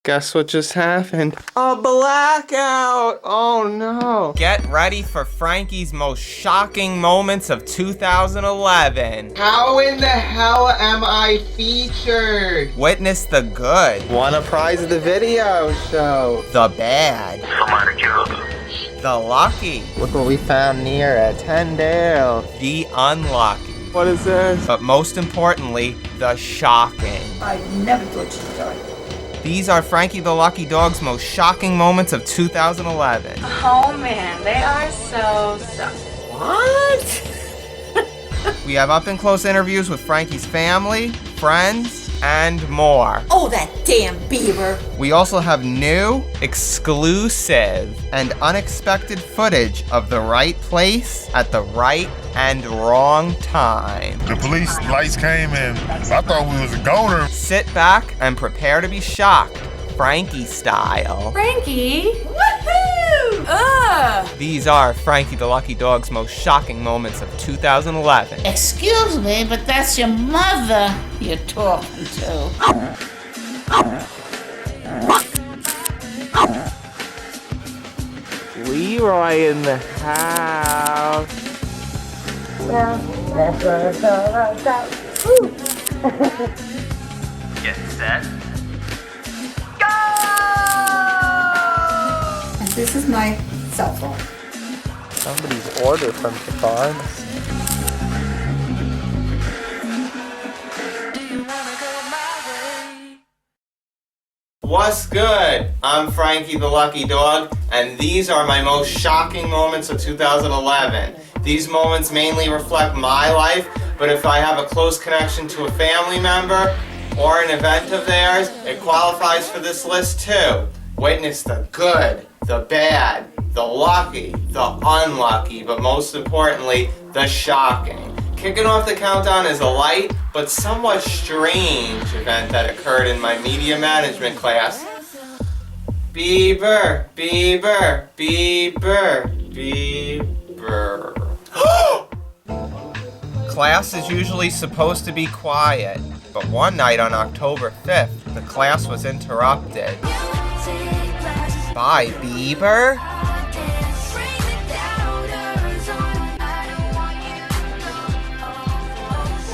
Guess what just happened? A blackout! Oh no! Get ready for Frankie's most shocking moments of 2011. How in the hell am I featured? Witness the good. Won a prize at the video show. The bad. The lucky. Look what we found near at FTLD'z. The unlucky. What is this? But most importantly, the shocking. I never thought you'd die. These are Frankie the Lucky Dog's most shocking moments of 2011. Oh man, they are so. What? We have up-and-close interviews with Frankie's family, friends, and more. Oh, that damn beaver. We also have new, exclusive, and unexpected footage of the right place at the right and wrong time. The police lights came in. I thought we was a goner. Sit back and prepare to be shocked, Frankie style. Frankie? Woohoo! Ugh! These are Frankie the Lucky Dog's most shocking moments of 2011. Excuse me, but that's your mother you're talking to. Leroy in the house. Get set. And this is my cell phone. Somebody's order from the pharmacy. What's good? I'm Frankie the Lucky Dog, and these are my most shocking moments of 2011. These moments mainly reflect my life, but if I have a close connection to a family member or an event of theirs, it qualifies for this list too. Witness the good, the bad, the lucky, the unlucky, but most importantly, the shocking. Kicking off the countdown is a light but somewhat strange event that occurred in my media management class. Bieber, Bieber, Bieber, Bieber. Class is usually supposed to be quiet, but one night on October 5th, the class was interrupted by Bieber.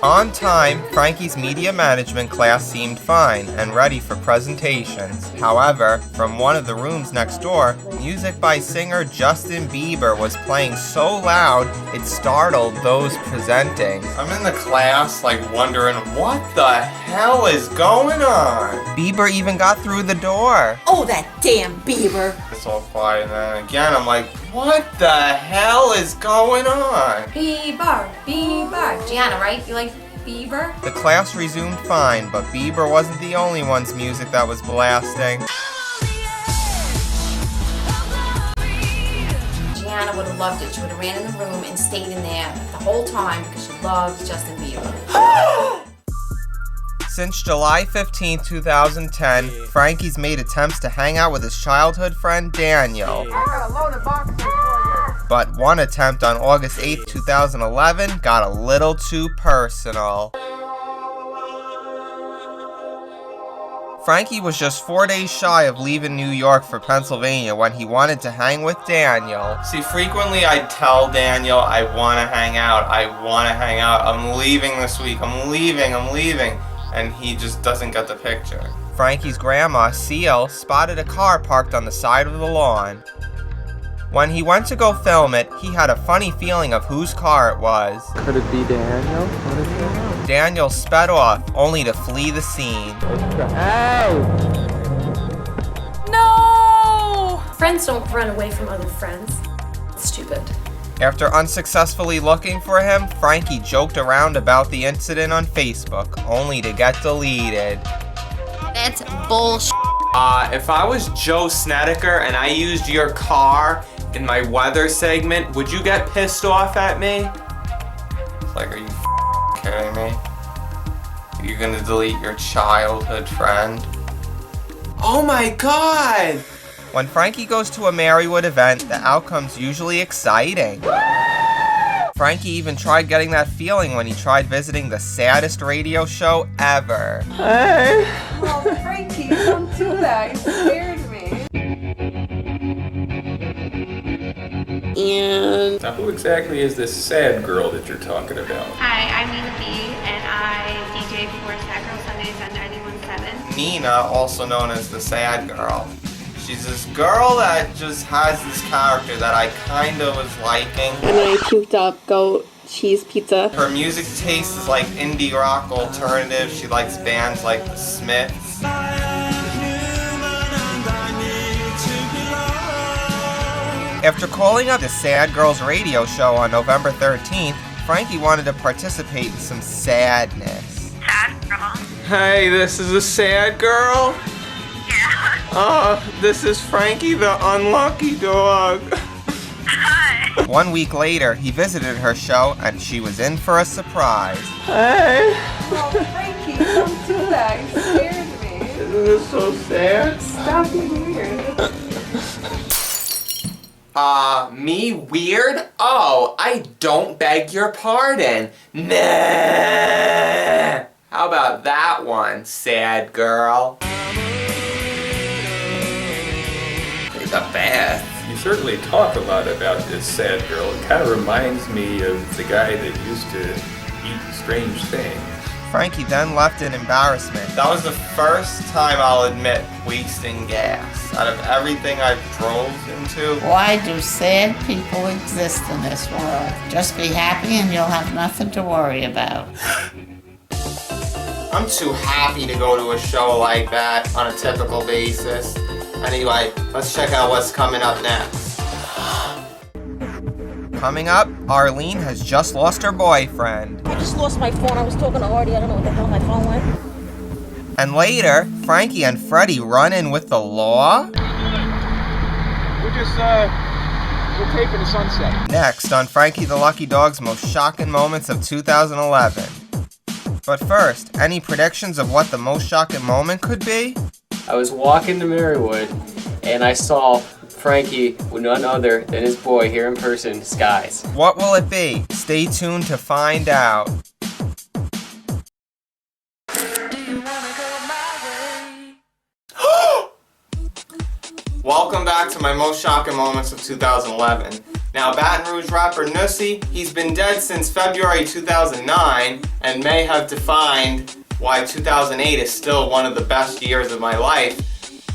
On time, Frankie's media management class seemed fine and ready for presentations. However, from one of the rooms next door, music by singer Justin Bieber was playing so loud it startled those presenting. I'm in the class, wondering what the hell is going on? Bieber even got through the door. Oh, that damn beaver. It's all quiet, and then again I'm like, what the hell is going on? Bieber, Bieber. Gianna, right? You like Bieber? The class resumed fine, but Bieber wasn't the only one's music that was blasting. Gianna would have loved it. She would have ran in the room and stayed in there the whole time because she loves Justin Bieber. Since July 15, 2010, Frankie's made attempts to hang out with his childhood friend Daniel. But one attempt on August 8, 2011 got a little too personal. Frankie was just 4 days shy of leaving New York for Pennsylvania when he wanted to hang with Daniel. See, frequently I'd tell Daniel, I want to hang out, I'm leaving this week, I'm leaving. And he just doesn't get the picture. Frankie's grandma, Seal, spotted a car parked on the side of the lawn. When he went to go film it, he had a funny feeling of whose car it was. Could it be Daniel? What is it? Daniel sped off, only to flee the scene. No! Friends don't run away from other friends. It's stupid. After unsuccessfully looking for him, Frankie joked around about the incident on Facebook, only to get deleted. That's bullshit. If I was Joe Snedeker and I used your car in my weather segment, would you get pissed off at me? Are you kidding me? Are you gonna delete your childhood friend? Oh my god! When Frankie goes to a Marywood event, the outcome's usually exciting. Frankie even tried getting that feeling when he tried visiting the saddest radio show ever. Oh, Frankie, don't do that. You scared me. And now, who exactly is this sad girl that you're talking about? Hi, I'm Nina B, and I DJ for Sad Girl Sundays on 91.7. Nina, also known as the sad girl. She's this girl that just has this character that I kind of was liking. and I puked up goat cheese pizza. Her music taste is like indie rock alternative. She likes bands like the Smiths. After calling up the Sad Girls radio show on November 13th, Frankie wanted to participate in some sadness. Sad Girl? Hey, this is a sad girl? Yeah. This is Frankie the unlucky dog. Hi. 1 week later, he visited her show and she was in for a surprise. Hey, Oh, Frankie, don't do that. You scared me. isn't this so sad? Stop being weird. Me weird? Oh, I don't beg your pardon. Nah. How about that one, sad girl? Take a bath. You certainly talk a lot about this sad girl. It kind of reminds me of the guy that used to eat strange things. Frankie then left in embarrassment. That was the first time, I'll admit, wasting gas. Out of everything I've drove into. Why do sad people exist in this world? Just be happy and you'll have nothing to worry about. I'm too happy to go to a show like that on a typical basis. Anyway, let's check out what's coming up next. Coming up, Arlene has just lost her boyfriend. I just lost my phone. I was talking to Artie. I don't know what the hell my phone went. And later, Frankie and Freddie run in with the law. We're taping the sunset. Next on Frankie the Lucky Dog's most shocking moments of 2011. But first, any predictions of what the most shocking moment could be? I was walking to Marywood, and I saw Frankie with none other than his boy here in person, Skies. What will it be? Stay tuned to find out. Welcome back to my most shocking moments of 2011. Now, Baton Rouge rapper Nussie, he's been dead since February 2009 and may have defined why 2008 is still one of the best years of my life.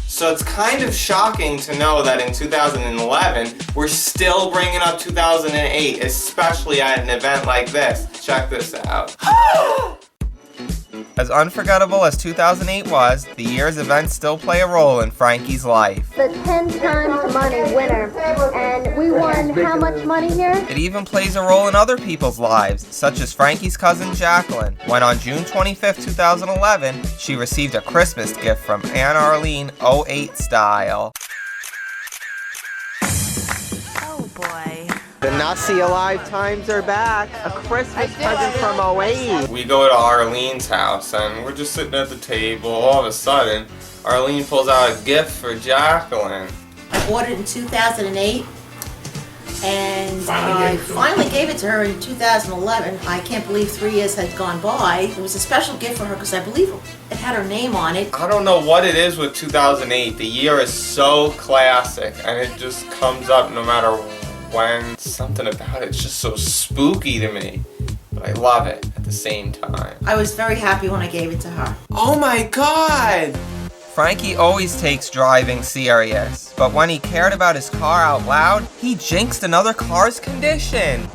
So it's kind of shocking to know that in 2011, we're still bringing up 2008, especially at an event like this. Check this out. As unforgettable as 2008 was, the year's events still play a role in Frankie's life. The 10 times money winner, and we won how much money here? It even plays a role in other people's lives, such as Frankie's cousin Jacqueline, when on June 25, 2011, she received a Christmas gift from Aunt Arlene 08 style. Oh boy. The Nussie Alive times are back. A Christmas present from 08. We go to Arlene's house and we're just sitting at the table. All of a sudden, Arlene pulls out a gift for Jacqueline. I bought it in 2008, and I finally gave it to her in 2011. I can't believe 3 years had gone by. It was a special gift for her because I believe it had her name on it. I don't know what it is with 2008. The year is so classic and it just comes up no matter when. Something about it's just so spooky to me. But I love it at the same time. I was very happy when I gave it to her. Oh my God! Frankie always takes driving serious, but when he cared about his car out loud, he jinxed another car's condition.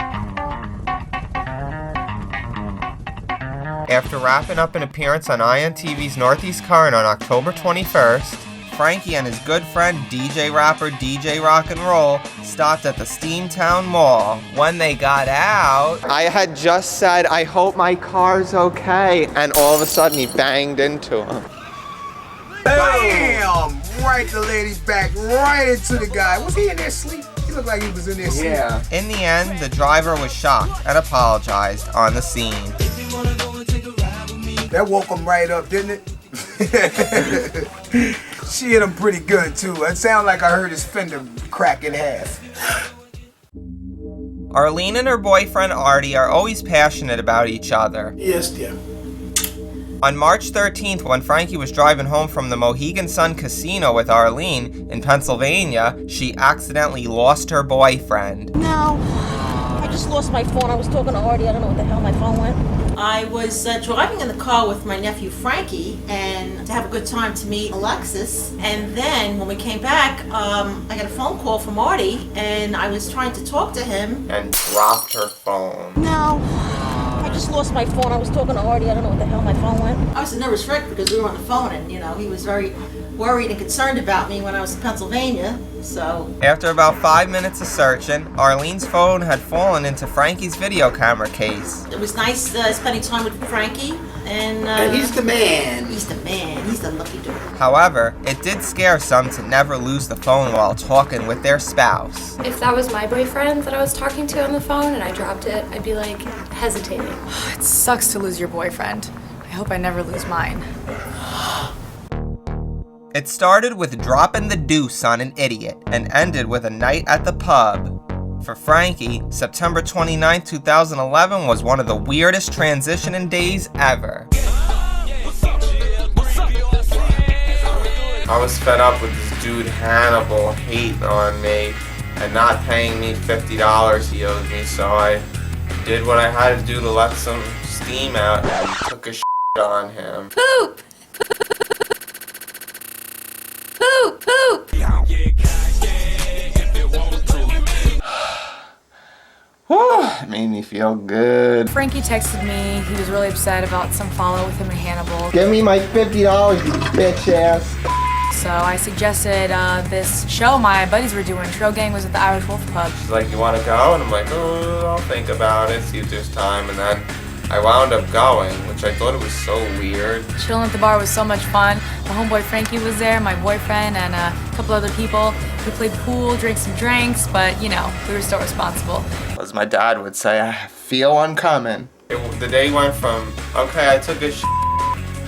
After wrapping up an appearance on INTV's Northeast Current on October 21st, Frankie and his good friend DJ rapper DJ Rock and Roll stopped at the Steamtown Mall. When they got out, I had just said, I hope my car's okay, and all of a sudden he banged into him. Bam! Right the lady's back, right into the guy. Was he in there asleep? He looked like he was in there asleep. Yeah. In the end, the driver was shocked and apologized on the scene. That woke him right up, didn't it? She hit him pretty good, too. It sounded like I heard his fender crack in half. Arlene and her boyfriend Artie are always passionate about each other. Yes, dear. On March 13th, when Frankie was driving home from the Mohegan Sun Casino with Arlene in Pennsylvania, she accidentally lost her boyfriend. No, I just lost my phone. I was talking to Artie. I don't know what the hell my phone went. I was driving in the car with my nephew Frankie and to have a good time to meet Alexis. And then when we came back, I got a phone call from Artie and I was trying to talk to him. And dropped her phone. No, I just lost my phone. I was talking to Artie. I don't know what the hell my phone went. I was a nervous wreck because we were on the phone and, he was very worried and concerned about me when I was in Pennsylvania, so. After about 5 minutes of searching, Arlene's phone had fallen into Frankie's video camera case. It was nice spending time with Frankie, and he's the man. He's the man. He's the lucky dog. However, it did scare some to never lose the phone while talking with their spouse. If that was my boyfriend that I was talking to on the phone and I dropped it, I'd be like hesitating. It sucks to lose your boyfriend. I hope I never lose mine. It started with dropping the deuce on an idiot and ended with a night at the pub. For Frankie, September 29, 2011 was one of the weirdest transitioning days ever. I was fed up with this dude Hannibal hating on me and not paying me $50 he owed me, so I did what I had to do to let some steam out and took a shit on him. Poop! Poop! Poop! It made me feel good. Frankie texted me. He was really upset about some fallout with him and Hannibal. Give me my $50, you bitch ass. So I suggested this show my buddies were doing. Trail Gang was at the Irish Wolf Pub. She's like, you want to go? And I'm like, oh, I'll think about it, see if there's time. And then I wound up going, which I thought it was so weird. Chilling at the bar was so much fun. My homeboy Frankie was there, my boyfriend, and a couple other people. We played pool, drank some drinks, but we were still responsible. As my dad would say, I feel uncommon. The day went from, okay, I took a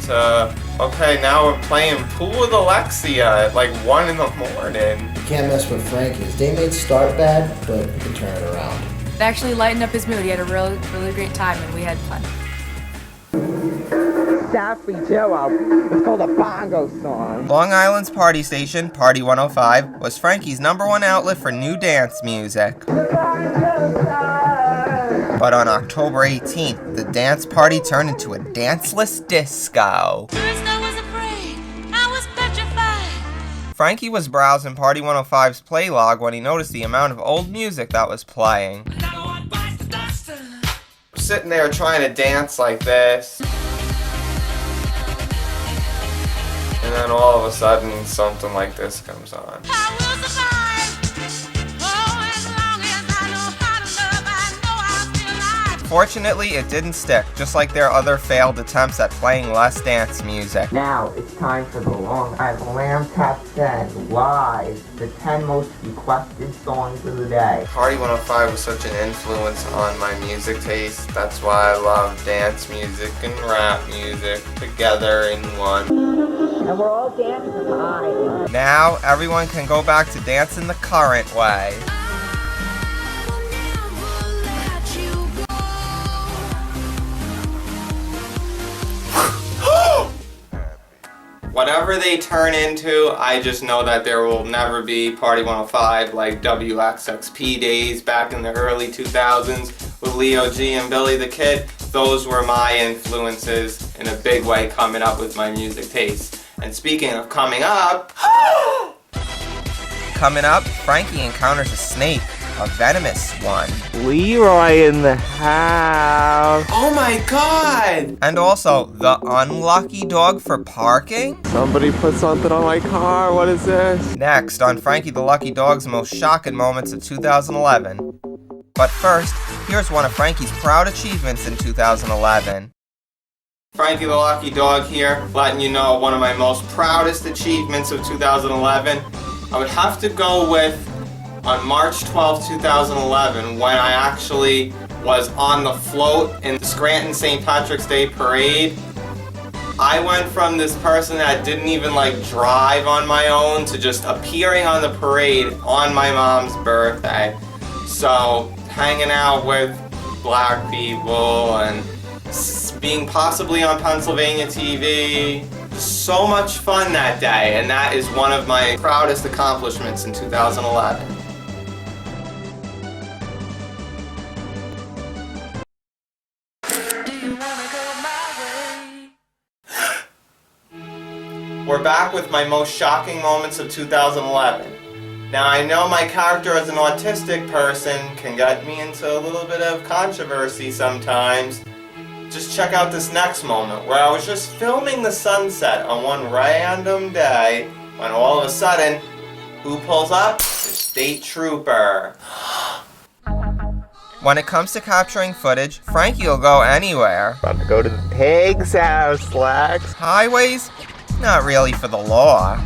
to, okay, now we're playing pool with Alexia at like 1 in the morning. You can't mess with Frankie. His day may start bad, but you can turn it around. It actually lightened up his mood. He had a really, really great time, and we had fun. Sassy Jello. It's called a bongo song. Long Island's party station, Party 105, was Frankie's #1 outlet for new dance music. But on October 18th, the dance party turned into a danceless disco. Frankie was browsing Party 105's play log when he noticed the amount of old music that was playing. Sitting there trying to dance like this. And then all of a sudden, something like this comes on. Fortunately, it didn't stick, just like their other failed attempts at playing less dance music. Now, it's time for the Long Island Top 10 live, the 10 most requested songs of the day. Party 105 was such an influence on my music taste. That's why I love dance music and rap music together in one. And we're all dancing high. Now, everyone can go back to dancing the current way. Whatever they turn into, I just know that there will never be Party 105 like WXXP days back in the early 2000s with Leo G and Billy the Kid. Those were my influences in a big way coming up with my music taste. And speaking of coming up, Frankie encounters a snake. A venomous one. Leroy in the house. Oh my god! And also, the unlucky dog for parking? Somebody put something on my car, what is this? Next on Frankie the Lucky Dog's most shocking moments of 2011. But first, here's one of Frankie's proud achievements in 2011. Frankie the Lucky Dog here, letting you know one of my most proudest achievements of 2011. I would have to go with on March 12, 2011, when I actually was on the float in the Scranton St. Patrick's Day Parade. I went from this person that didn't even drive on my own to just appearing on the parade on my mom's birthday. So hanging out with black people and being possibly on Pennsylvania TV. So much fun that day, and that is one of my proudest accomplishments in 2011. We're back with my most shocking moments of 2011. Now, I know my character as an autistic person can get me into a little bit of controversy sometimes. Just check out this next moment where I was just filming the sunset on one random day when all of a sudden, who pulls up? The state trooper. When it comes to capturing footage, Frankie will go anywhere. About to go to the pig's house, Lex. Highways? Not really for the law.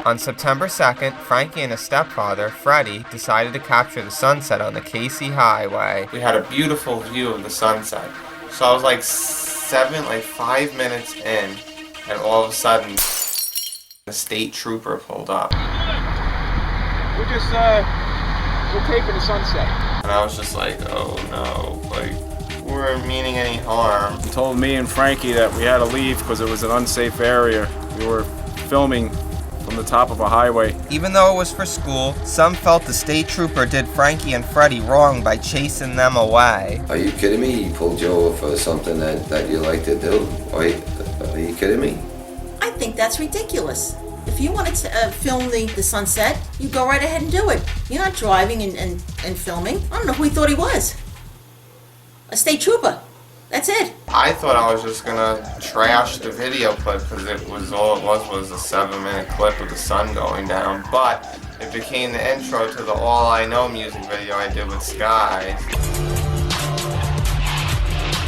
On September 2nd, Frankie and his stepfather, Freddie, decided to capture the sunset on the Casey Highway. We had a beautiful view of the sunset. So I was like 5 minutes in, and all of a sudden, the state trooper pulled up. We're taping the sunset. And I was just like, oh no, like, we weren't meaning any harm. He told me and Frankie that we had to leave because it was an unsafe area. We were filming from the top of a highway. Even though it was for school, some felt the state trooper did Frankie and Freddie wrong by chasing them away. Are you kidding me? He pulled you over for something that you like to do? Are you kidding me? I think that's ridiculous. If you wanted to film the sunset, you go right ahead and do it. You're not driving and filming. I don't know who he thought he was. A state trooper. That's it. I thought I was just gonna trash the video clip because all it was a 7-minute clip of the sun going down, but it became the intro to the All I Know music video I did with Skies.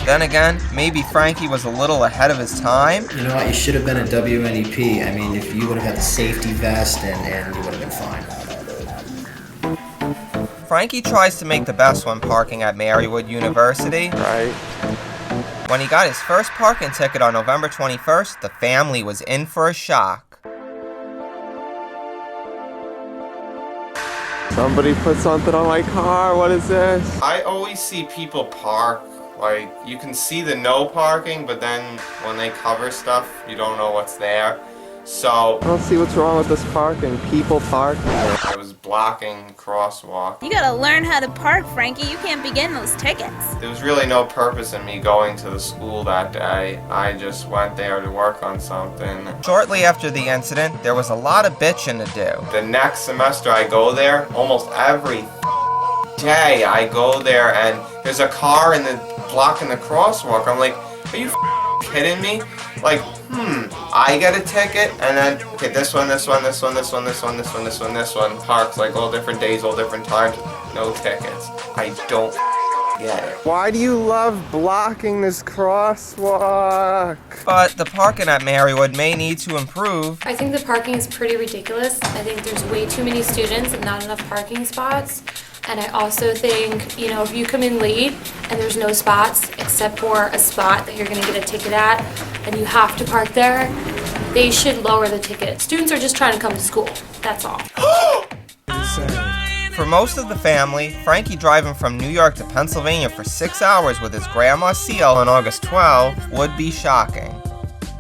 Then again, maybe Frankie was a little ahead of his time. You know what, you should have been a WNEP. I mean, if you would have had the safety vest and you would have been fine. Frankie tries to make the best when parking at Marywood University. Right. When he got his first parking ticket on November 21st, the family was in for a shock. Somebody put something on my car, what is this? I always see people park, like, you can see the no parking, but then when they cover stuff, you don't know what's there. So I don't see what's wrong with this parking. People parking. I was blocking crosswalk. You gotta learn how to park, Frankie. You can't be getting those tickets. There was really no purpose in me going to the school that day. I just went there to work on something. Shortly after the incident, there was a lot of bitching to do. The next semester I go there, almost every day I go there and there's a car blocking the crosswalk. I'm like, are you kidding me? Like, I get a ticket, and then, okay, this one, parks like all different days, all different times, no tickets. I don't get it. Why do you love blocking this crosswalk? But the parking at Marywood may need to improve. I think the parking is pretty ridiculous. I think there's way too many students and not enough parking spots. And I also think, if you come in late and there's no spots except for a spot that you're going to get a ticket at and you have to park there, they should lower the ticket. Students are just trying to come to school. That's all. For most of the family, Frankie driving from New York to Pennsylvania for 6 hours with his grandma Seal on August 12 would be shocking.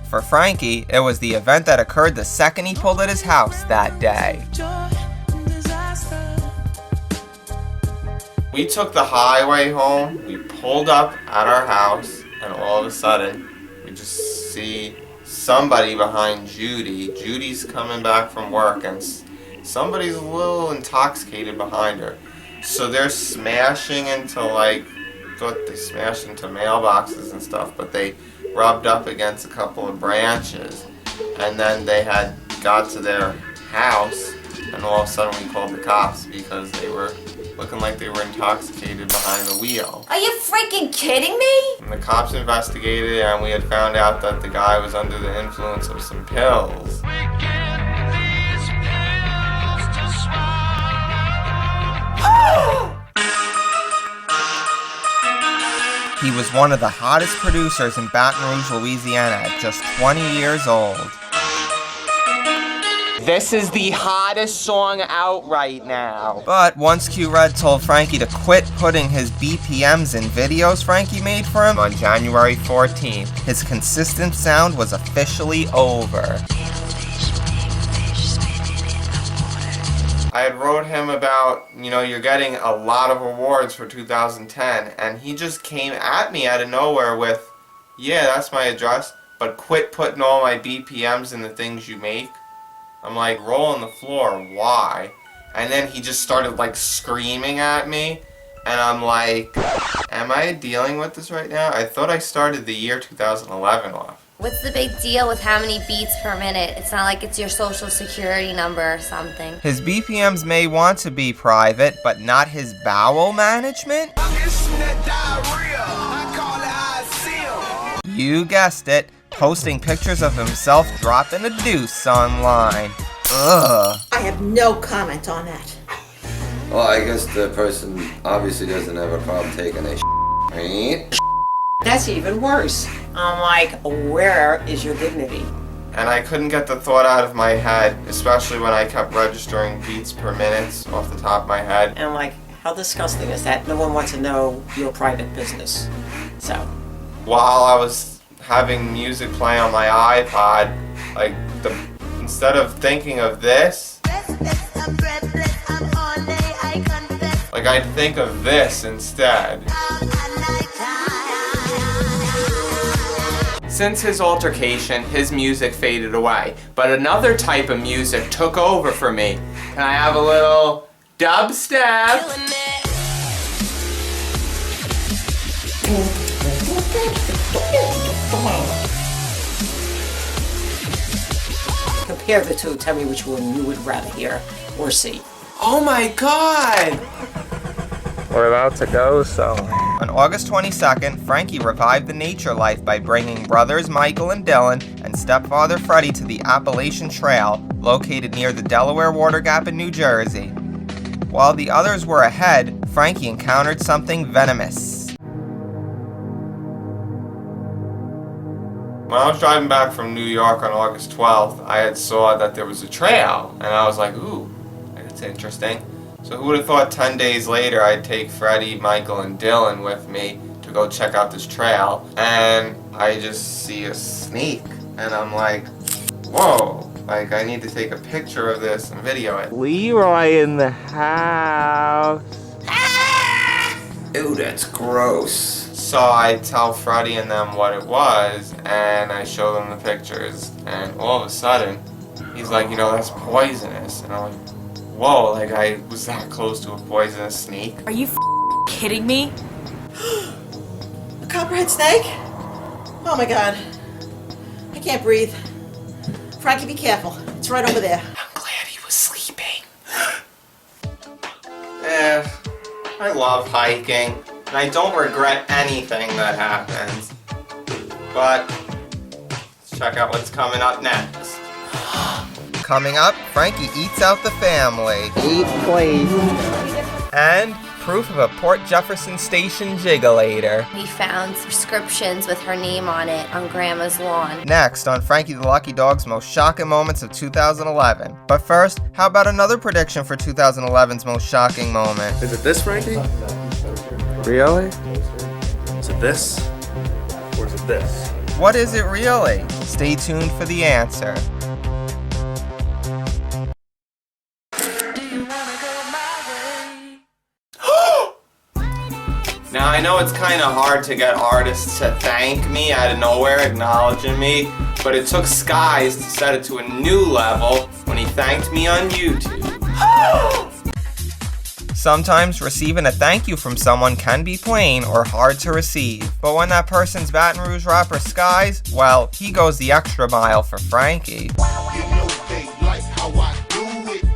For Frankie, it was the event that occurred the second he pulled at his house that day. We took the highway home, we pulled up at our house, and all of a sudden, we just see somebody behind Judy. Judy's coming back from work, and somebody's a little intoxicated behind her. So they're smashing into, they smashed into mailboxes and stuff, but they rubbed up against a couple of branches. And then they had got to their house, and all of a sudden we called the cops because they were looking like they were intoxicated behind the wheel. Are you freaking kidding me? And the cops investigated and we had found out that the guy was under the influence of some pills. He was one of the hottest producers in Baton Rouge, Louisiana at just 20 years old. This is the hottest song out right now. But once Q-Red told Frankie to quit putting his BPMs in videos Frankie made for him on January 14th, his consistent sound was officially over. I had wrote him about, you're getting a lot of awards for 2010, and he just came at me out of nowhere with, yeah, that's my address, but quit putting all my BPMs in the things you make. I'm like, roll on the floor, why? And then he just started like screaming at me, and I'm like, am I dealing with this right now? I thought I started the year 2011 off. What's the big deal with how many beats per minute? It's not like it's your social security number or something. His BPMs may want to be private, but not his bowel management? You guessed it, posting pictures of himself dropping a deuce online. Ugh. I have no comment on that. Well, I guess the person obviously doesn't have a problem taking a right? That's even worse. I'm like, where is your dignity? And I couldn't get the thought out of my head, especially when I kept registering beats per minute off the top of my head. And I'm like, how disgusting is that? No one wants to know your private business. So. While I was having music play on my iPod, like, instead of thinking of this, like, I'd think of this instead. Since his altercation, his music faded away, but another type of music took over for me. Can I have a little dubstep? Compare the two, tell me which one you would rather hear or see. Oh my God! We're about to go, so. On August 22nd, Frankie revived the nature life by bringing brothers Michael and Dylan and stepfather Freddie to the Appalachian Trail, located near the Delaware Water Gap in New Jersey. While the others were ahead, Frankie encountered something venomous. When I was driving back from New York on August 12th, I had saw that there was a trail, and I was like, ooh, that's interesting. So who would have thought 10 days later I'd take Freddie, Michael, and Dylan with me to go check out this trail, and I just see a snake, and I'm like, whoa, like I need to take a picture of this and video it. Leroy in the house. Ew, that's gross. So I tell Freddie and them what it was, and I show them the pictures, and all of a sudden, he's like, that's poisonous, and I'm like, whoa, like I was that close to a poisonous snake. Are you kidding me? A copperhead snake? Oh my God. I can't breathe. Frankie, be careful. It's right over there. I'm glad he was sleeping. I love hiking, and I don't regret anything that happens. But let's check out what's coming up next. Coming up, Frankie eats out the family. Eat, please. And proof of a Port Jefferson Station jiggulator. We found prescriptions with her name on it on Grandma's lawn. Next on Frankie the Lucky Dog's most shocking moments of 2011. But first, how about another prediction for 2011's most shocking moment? Is it this, Frankie? Really? Is it this? Or is it this? What is it really? Stay tuned for the answer. Now I know it's kind of hard to get artists to thank me out of nowhere, acknowledging me, but it took Skies to set it to a new level when he thanked me on YouTube. Sometimes receiving a thank you from someone can be plain or hard to receive, but when that person's Baton Rouge rapper Skies, well, he goes the extra mile for Frankie.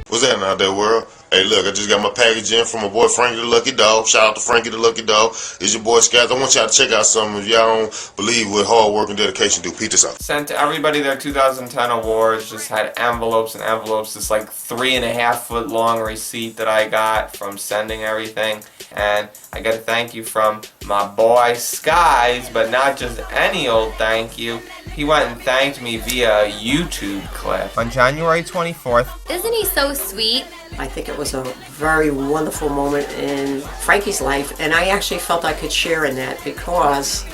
What's that out there, world? Hey, look, I just got my package in from my boy Frankie the Lucky Dog. Shout out to Frankie the Lucky Dog. It's your boy Skies. I want y'all to check out something if y'all don't believe what hard work and dedication do. Peep this out. Sent to everybody their 2010 awards. Just had envelopes and envelopes. This like 3.5 foot long receipt that I got from sending everything. And I got a thank you from my boy Skies, but not just any old thank you. He went and thanked me via YouTube clip. On January 24th, Isn't he so sweet? I think it was a very wonderful moment in Frankie's life, and I actually felt I could share in that because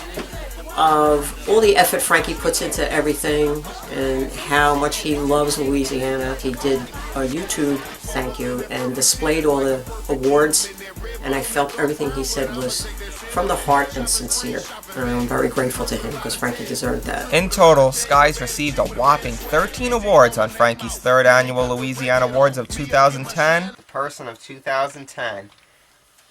of all the effort Frankie puts into everything and how much he loves Louisiana. He did a YouTube thank you and displayed all the awards, and I felt everything he said was from the heart and sincere. And I'm very grateful to him because Frankie deserved that. in total, Skies received a whopping 13 awards on Frankie's 3rd annual Louisiana Awards of 2010. Person of 2010.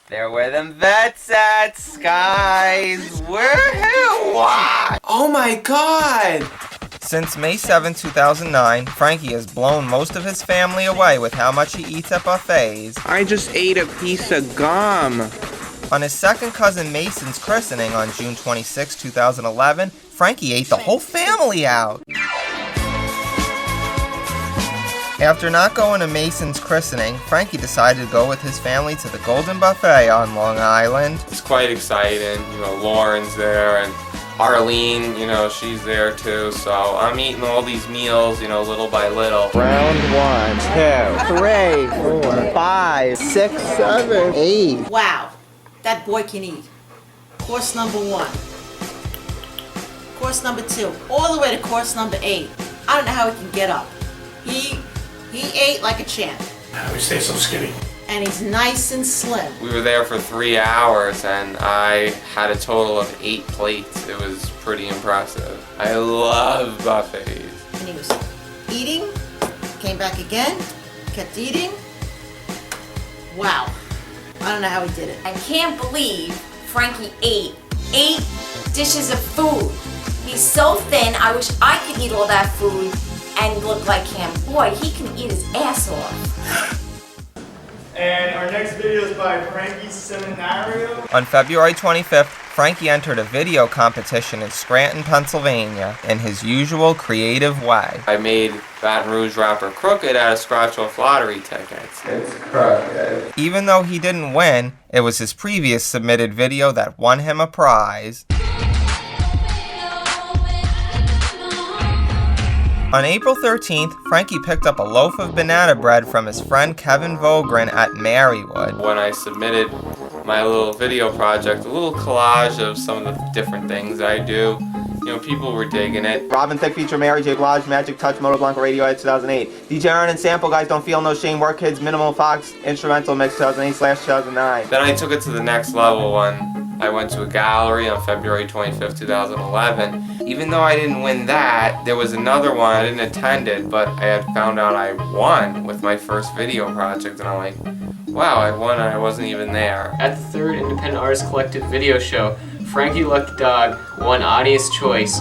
They're where them vets at, Skies. Woohoo! What? Oh my god! Since May 7, 2009, Frankie has blown most of his family away with how much he eats at buffets. I just ate a piece of gum. On his second cousin Mason's christening on June 26, 2011, Frankie ate the whole family out. After not going to Mason's christening, Frankie decided to go with his family to the Golden Buffet on Long Island. It's quite exciting. You know, Lauren's there and Arlene, you know, she's there too. So I'm eating all these meals, you know, little by little. Round 1, 2, 3, 4, 5, 6, 7, 8. Wow, that boy can eat. Course number 1. Course number 2. All the way to course number 8. I don't know how he can get up. He ate like a champ. How we stay so skinny? And he's nice and slim. We were there for 3 hours and I had a total of 8 plates. It was pretty impressive. I love buffets. And he was eating, came back again, kept eating. Wow. I don't know how he did it. I can't believe Frankie ate 8 dishes of food. He's so thin, I wish I could eat all that food and look like him. Boy, he can eat his ass off. And our next video is by Frankie Seminario. On February 25th, Frankie entered a video competition in Scranton, Pennsylvania, in his usual creative way. I made Baton Rouge rapper Crooked out of scratch-off lottery tickets. It's crooked. Even though he didn't win, it was his previous submitted video that won him a prize. On April 13th, Frankie picked up a loaf of banana bread from his friend Kevin Vogren at Marywood. When I submitted my little video project, a little collage of some of the different things I do, you know, people were digging it. Robin Thicke feature Mary J. Blige, Magic Touch, Moto Blanco Radio Edit 2008. DJ Aaron and Sample Guys Don't Feel No Shame, Work Kids, Minimal Fox, Instrumental Mix 2008/2009. Then I took it to the next level when I went to a gallery on February 25th, 2011. Even though I didn't win that, there was another one, I didn't attend it, but I had found out I won with my first video project, and I'm like, wow, I won and I wasn't even there. At the 3rd Independent Artists Collective video show, Frankie Lucky Dog won Audience Choice.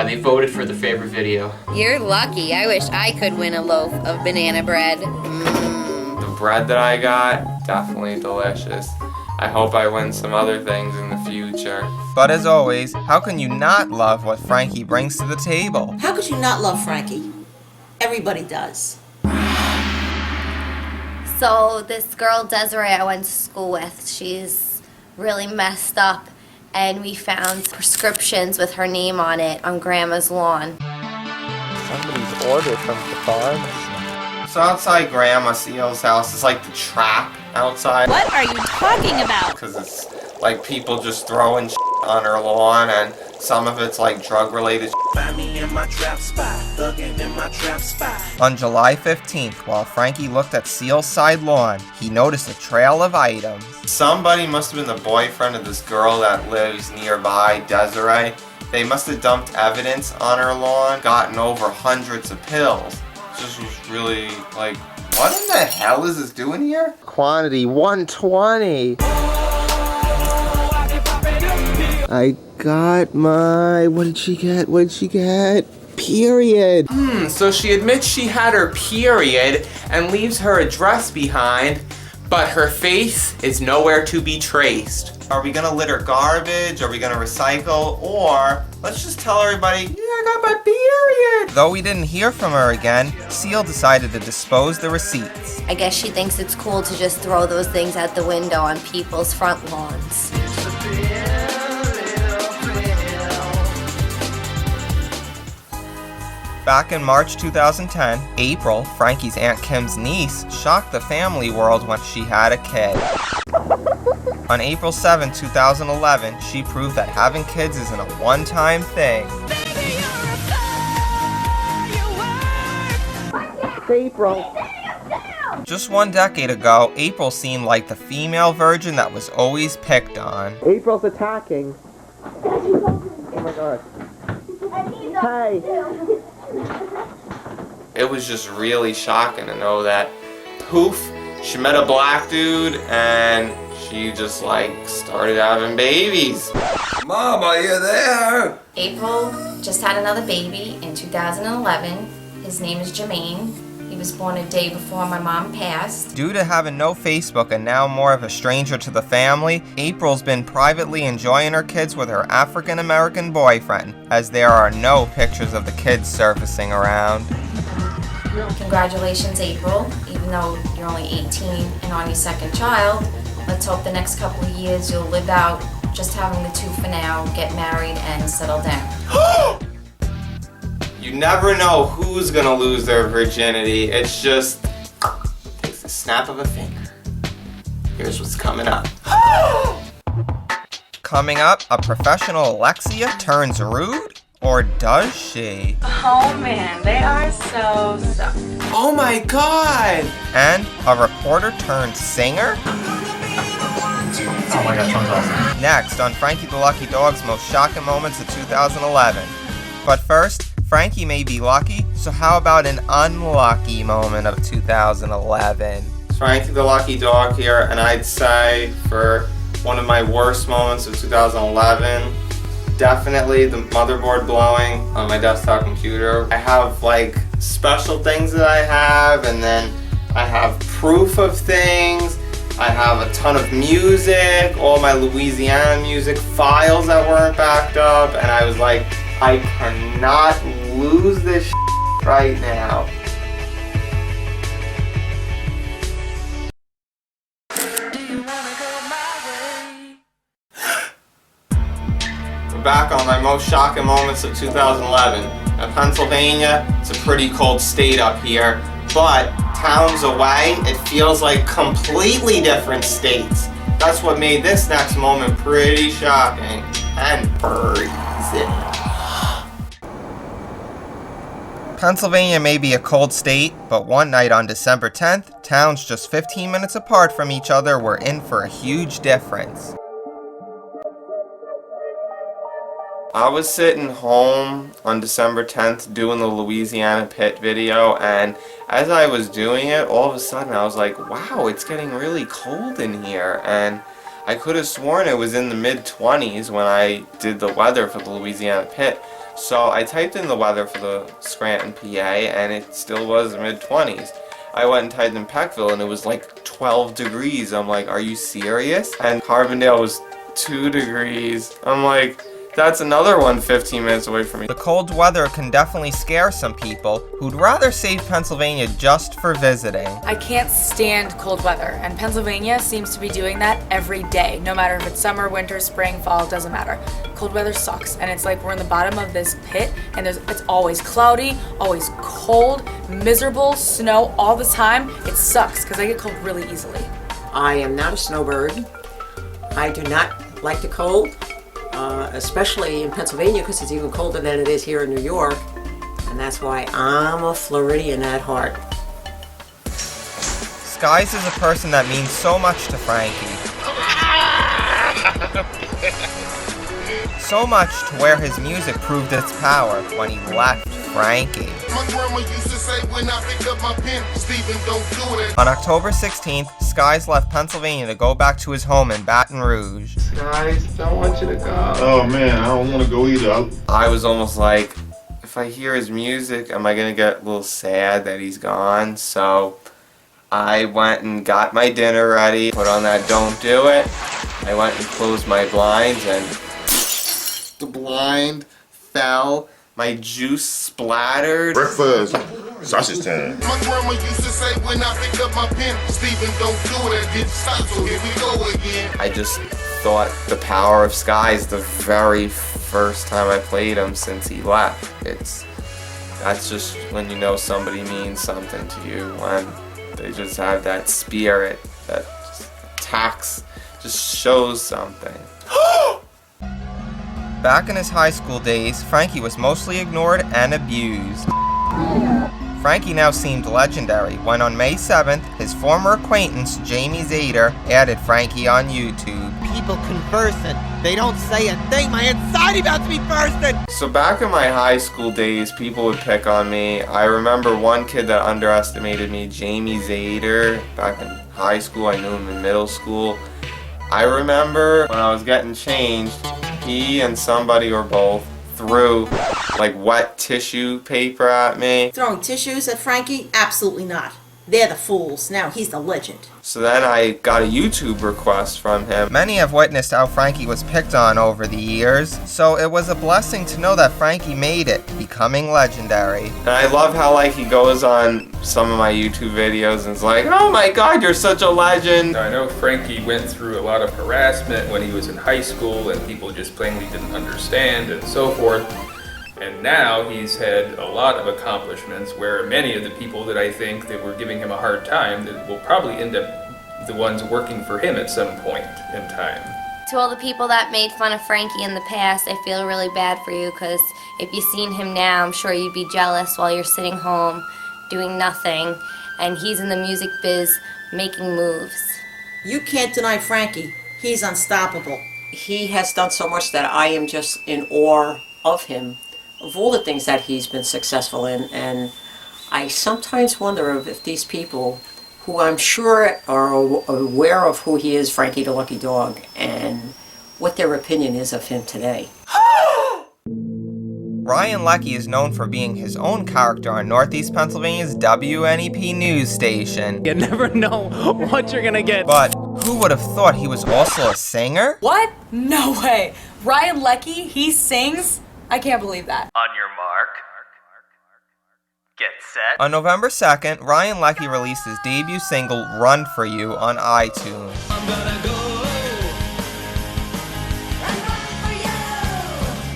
They voted for the favorite video. You're lucky. I wish I could win a loaf of banana bread. The bread that I got, definitely delicious. I hope I win some other things in the future. But as always, how can you not love what Frankie brings to the table? How could you not love Frankie? Everybody does. So this girl Desiree I went to school with, she's really messed up, and we found prescriptions with her name on it on Grandma's lawn. Somebody's ordered from the pharmacy. So outside Grandma Seal's house, it's like the trap outside. What are you talking about? Because it's like people just throwing on her lawn, and some of it's like drug-related. Find me in my trap spot, thugging in my trap spot. On July 15th, while Frankie looked at Seal's side lawn, he noticed a trail of items. Somebody must have been the boyfriend of this girl that lives nearby, Desiree. They must have dumped evidence on her lawn, gotten over hundreds of pills. Just was really like, what in the hell is this doing here? Quantity 120. I got my... What did she get? What did she get? Period. So she admits she had her period and leaves her address behind, but her face is nowhere to be traced. Are we gonna litter garbage? Are we gonna recycle? Or let's just tell everybody, yeah, I got my period. Though we didn't hear from her again, Seal decided to dispose the receipts. I guess she thinks it's cool to just throw those things out the window on people's front lawns. Back in March 2010, April, Frankie's Aunt Kim's niece, shocked the family world when she had a kid. On April 7, 2011, she proved that having kids isn't a one-time thing. April. Just 1 decade ago, April seemed like the female version that was always picked on. April's attacking. Oh my god. Hey. It was just really shocking to know that, poof, she met a black dude and she just started having babies. Mom, are you there? April just had another baby in 2011. His name is Jermaine. He was born a day before my mom passed. Due to having no Facebook and now more of a stranger to the family, April's been privately enjoying her kids with her African-American boyfriend, as there are no pictures of the kids surfacing around. Congratulations, April. Even though you're only 18 and on your second child, let's hope the next couple of years you'll live out just having the 2 for now, get married, and settle down. You never know who's gonna lose their virginity. It's just takes the snap of a finger. Here's what's coming up. Coming up, a professional Alexia turns rude? Or does she? Oh man, they are so. Oh my god! And a reporter turned singer? Oh my god, sounds awesome. Next on Frankie the Lucky Dog's most shocking moments of 2011. But first, Frankie may be lucky, so how about an unlucky moment of 2011? Frankie the Lucky Dog here, and I'd say for one of my worst moments of 2011, definitely the motherboard blowing on my desktop computer. I have special things that I have, and then I have proof of things. I have a ton of music, all my Louisiana music files that weren't backed up, and I was like, I cannot lose this right now. We're back on my most shocking moments of 2011. Now, Pennsylvania, it's a pretty cold state up here, but towns away, it feels like completely different states. That's what made this next moment pretty shocking and freezing. Pennsylvania may be a cold state, but one night on December 10th, towns just 15 minutes apart from each other were in for a huge difference. I was sitting home on December 10th doing the Louisiana Pit video, and as I was doing it, all of a sudden I was like, wow, it's getting really cold in here, and I could have sworn it was in the mid-20s when I did the weather for the Louisiana Pit. So I typed in the weather for the Scranton, PA, and it still was mid-20s. I went and typed in Peckville, and it was 12 degrees. I'm like, are you serious? And Carbondale was 2 degrees. I'm like, that's another one 15 minutes away from me. The cold weather can definitely scare some people who'd rather save Pennsylvania just for visiting. I can't stand cold weather, and Pennsylvania seems to be doing that every day. No matter if it's summer, winter, spring, fall, it doesn't matter. Cold weather sucks, and it's like we're in the bottom of this pit, and it's always cloudy, always cold, miserable, snow all the time. It sucks, because I get cold really easily. I am not a snowbird. I do not like the cold. Especially in Pennsylvania, because it's even colder than it is here in New York, and that's why I'm a Floridian at heart. Skies is a person that means so much to Frankie. So much to where his music proved its power when he left Frankie. My grandma used to say when I pick up my pen, Stephen, don't do it. On October 16th, Skies left Pennsylvania to go back to his home in Baton Rouge. Skies, I want you to go. Oh man, I don't want to go either. I was almost like, if I hear his music, am I going to get a little sad that he's gone? So I went and got my dinner ready, put on that Don't Do It. I went and closed my blinds, and the blind fell. My juice splattered. Breakfast. Sausage time. My grandma used to say when I pick up my pen, Stephen, don't do it, get stopped, so here we go again. I just thought the power of Skies the very first time I played him since he left. It's That's just when you know somebody means something to you, when they just have that spirit that just attacks, just shows something. Back in his high school days, Frankie was mostly ignored and abused. Frankie now seemed legendary when on May 7th, his former acquaintance Jamie Zader added Frankie on YouTube. People conversing, they don't say a thing, my anxiety about to be bursting! So back in my high school days, people would pick on me. I remember one kid that underestimated me, Jamie Zader, back in high school. I knew him in middle school. I remember when I was getting changed, he and somebody or both threw like wet tissue paper at me. Throwing tissues at Frankie? Absolutely not. They're the fools. Now he's the legend. So then I got a YouTube request from him. Many have witnessed how Frankie was picked on over the years, so it was a blessing to know that Frankie made it, becoming legendary. And I love how like he goes on some of my YouTube videos and is like, oh my god, you're such a legend. I know Frankie went through a lot of harassment when he was in high school and people just plainly didn't understand and so forth. And now he's had a lot of accomplishments where many of the people that I think that were giving him a hard time that will probably end up the ones working for him at some point in time. To all the people that made fun of Frankie in the past, I feel really bad for you because if you've seen him now, I'm sure you'd be jealous while you're sitting home doing nothing and he's in the music biz making moves. You can't deny Frankie. He's unstoppable. He has done so much that I am just in awe of him, of all the things that he's been successful in, and I sometimes wonder if these people, who I'm sure are aware of who he is, Frankie the Lucky Dog, and what their opinion is of him today. Ryan Leckie is known for being his own character on Northeast Pennsylvania's WNEP news station. You never know what you're gonna get. But who would have thought he was also a singer? What? No way. Ryan Leckie, he sings? I can't believe that. On your mark, get set. On November 2nd, Ryan Leckie released his debut single, Run For You, on iTunes.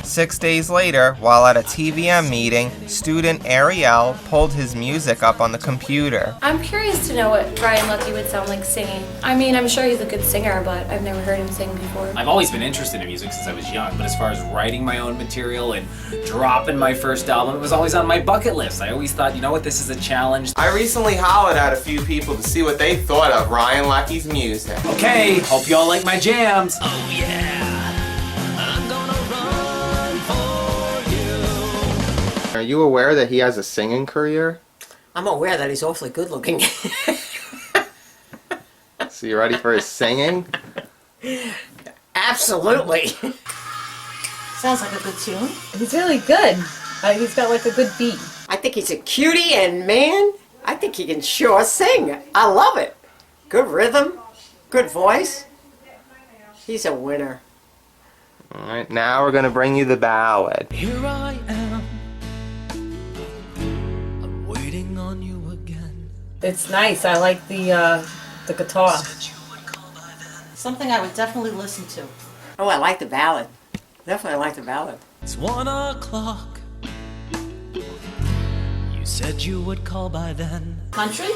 6 days later, while at a TVM meeting, student Ariel pulled his music up on the computer. I'm curious to know what Ryan Leckie would sound like singing. I mean, I'm sure he's a good singer, but I've never heard him sing before. I've always been interested in music since I was young, but as far as writing my own material and dropping my first album, it was always on my bucket list. I always thought, you know what, this is a challenge. I recently hollered at a few people to see what they thought of Ryan Leckie's music. Okay, hope y'all like my jams. Oh yeah. Are you aware that he has a singing career? I'm aware that he's awfully good looking. So you ready for his singing? Absolutely. Sounds like a good tune. He's really good. He's got like a good beat. I think he's a cutie, and man, I think he can sure sing. I love it. Good rhythm, good voice. He's a winner. Alright, now we're gonna bring you the ballad. Here I am. I'm waiting on you again. It's nice. I like the guitar. Something I would definitely listen to. Oh, I like the ballad. Definitely like the ballad. It's 1 o'clock. You said you would call by then. Country?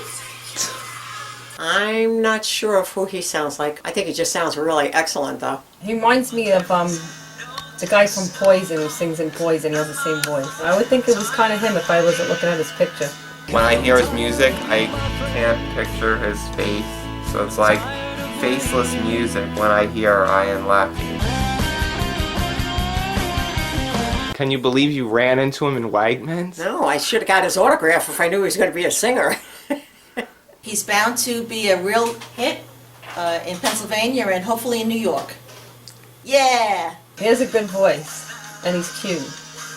I'm not sure of who he sounds like. I think he just sounds really excellent, though. He reminds me of the guy from Poison who sings in Poison. He has the same voice. I would think it was kind of him if I wasn't looking at his picture. When I hear his music, I can't picture his face. So it's like faceless music when I hear Ryan Leckie. Can you believe you ran into him in Wegmans? No, I should have got his autograph if I knew he was going to be a singer. He's bound to be a real hit in Pennsylvania and hopefully in New York. Yeah! He has a good voice, and he's cute.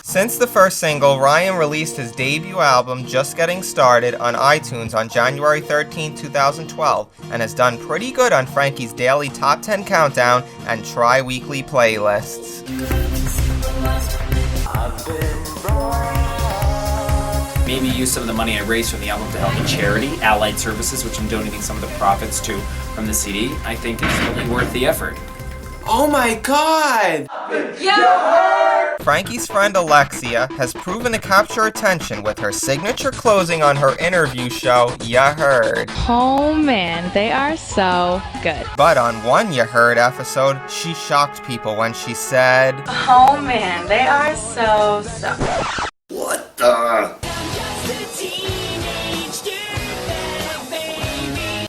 Since the first single, Ryan released his debut album, Just Getting Started, on iTunes on January 13, 2012, and has done pretty good on Frankie's daily Top 10 Countdown and Tri-Weekly playlists. Maybe use some of the money I raised from the album to help a charity, Allied Services, which I'm donating some of the profits to from the CD. I think it's really worth the effort. Oh my god! You heard? Frankie's friend Alexia has proven to capture attention with her signature closing on her interview show, Ya Heard. Oh man, they are so good. But on one Ya Heard episode, she shocked people when she said, Oh man, they are so. What the?